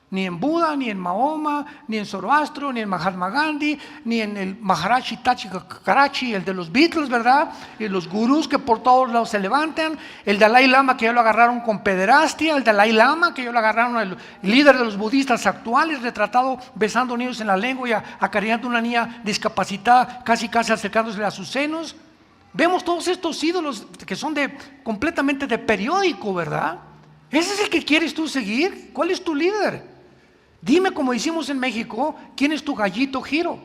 Ni en Buda, ni en Mahoma, ni en Zoroastro, ni en Mahatma Gandhi, ni en el Maharaj Itachi Karachi, el de los Beatles, ¿verdad? Y los gurús que por todos lados se levantan, el Dalai Lama que ya lo agarraron con pederastia, el Dalai Lama que ya lo agarraron, el líder de los budistas actuales, retratado besando niños en la lengua y acariciando a una niña discapacitada, casi acercándose a sus senos. Vemos todos estos ídolos que son completamente de periódico, ¿verdad? ¿Ese es el que quieres tú seguir? ¿Cuál es tu líder? Dime, como hicimos en México, ¿quién es tu gallito Giro?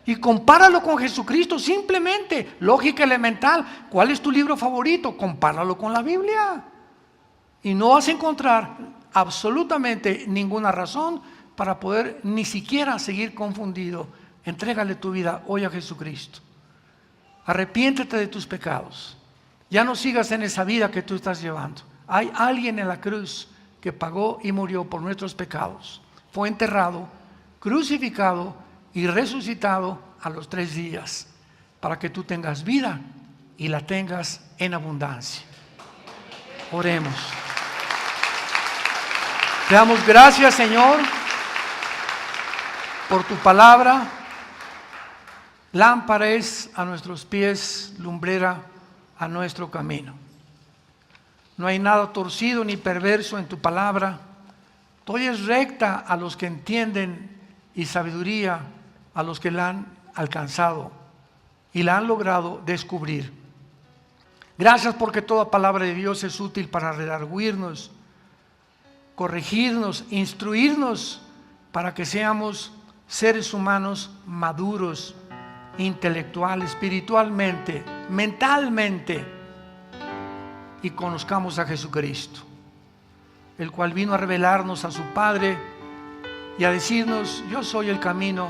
Y compáralo con Jesucristo, simplemente, lógica elemental. ¿Cuál es tu libro favorito? Compáralo con la Biblia. Y no vas a encontrar absolutamente ninguna razón para poder ni siquiera seguir confundido. Entrégale tu vida hoy a Jesucristo. Arrepiéntete de tus pecados. Ya no sigas en esa vida que tú estás llevando. Hay alguien en la cruz que pagó y murió por nuestros pecados. Fue enterrado, crucificado y resucitado a los 3 días para que tú tengas vida y la tengas en abundancia. Oremos. Te damos gracias, Señor, por tu palabra. Lámpara es a nuestros pies, lumbrera a nuestro camino. No hay nada torcido ni perverso en tu palabra. Tú es recta a los que entienden y sabiduría a los que la han alcanzado y la han logrado descubrir. Gracias porque toda palabra de Dios es útil para redarguirnos, corregirnos, instruirnos para que seamos seres humanos maduros, intelectual, espiritualmente, mentalmente, y conozcamos a Jesucristo, el cual vino a revelarnos a su Padre y a decirnos: yo soy el camino,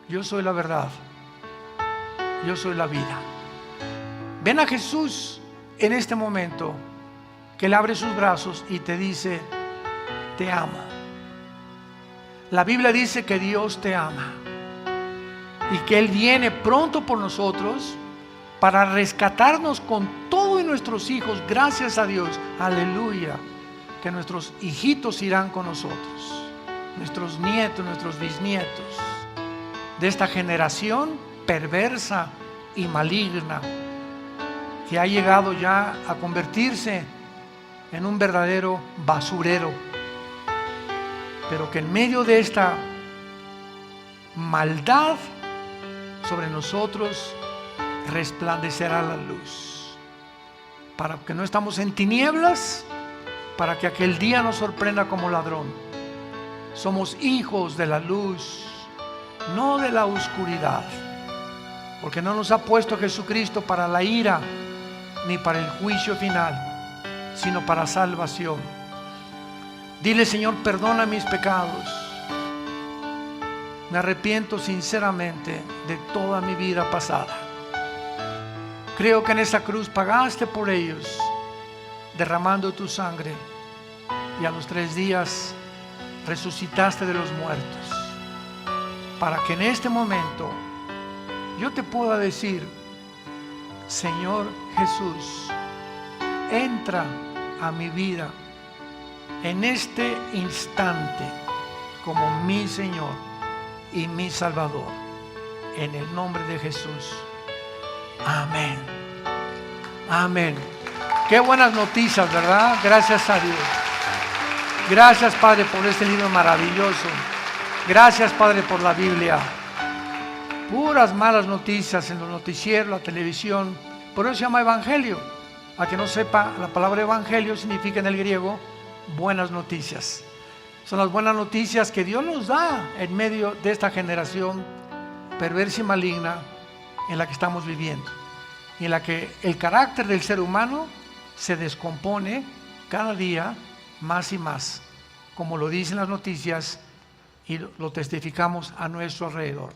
yo soy la verdad, yo soy la vida. Ven a Jesús en este momento, que Él abre sus brazos y te dice: te amo. La Biblia dice que Dios te ama y que Él viene pronto por nosotros para rescatarnos con todo y nuestros hijos. Gracias a Dios, aleluya, que nuestros hijitos irán con nosotros, nuestros nietos, nuestros bisnietos, de esta generación perversa y maligna que ha llegado ya a convertirse en un verdadero basurero, pero que en medio de esta maldad sobre nosotros resplandecerá la luz, para que no estamos en tinieblas, para que aquel día nos sorprenda como ladrón. Somos hijos de la luz, no de la oscuridad, porque no nos ha puesto Jesucristo para la ira ni para el juicio final, sino para salvación. Dile: Señor, perdona mis pecados. Me arrepiento sinceramente de toda mi vida pasada. Creo que en esa cruz pagaste por ellos, derramando tu sangre, y a los 3 días resucitaste de los muertos, para que en este momento yo te pueda decir: Señor Jesús, entra a mi vida en este instante como mi Señor y mi Salvador, en el nombre de Jesús. Amén. Amén. Qué buenas noticias, ¿verdad? Gracias a Dios. Gracias, Padre, por este libro maravilloso. Gracias, Padre, por la Biblia. Puras malas noticias en los noticieros, la televisión. Por eso se llama evangelio. A que no sepa, la palabra evangelio significa en el griego buenas noticias. Son las buenas noticias que Dios nos da en medio de esta generación perversa y maligna en la que estamos viviendo, y en la que el carácter del ser humano se descompone cada día más y más, como lo dicen las noticias y lo testificamos a nuestro alrededor.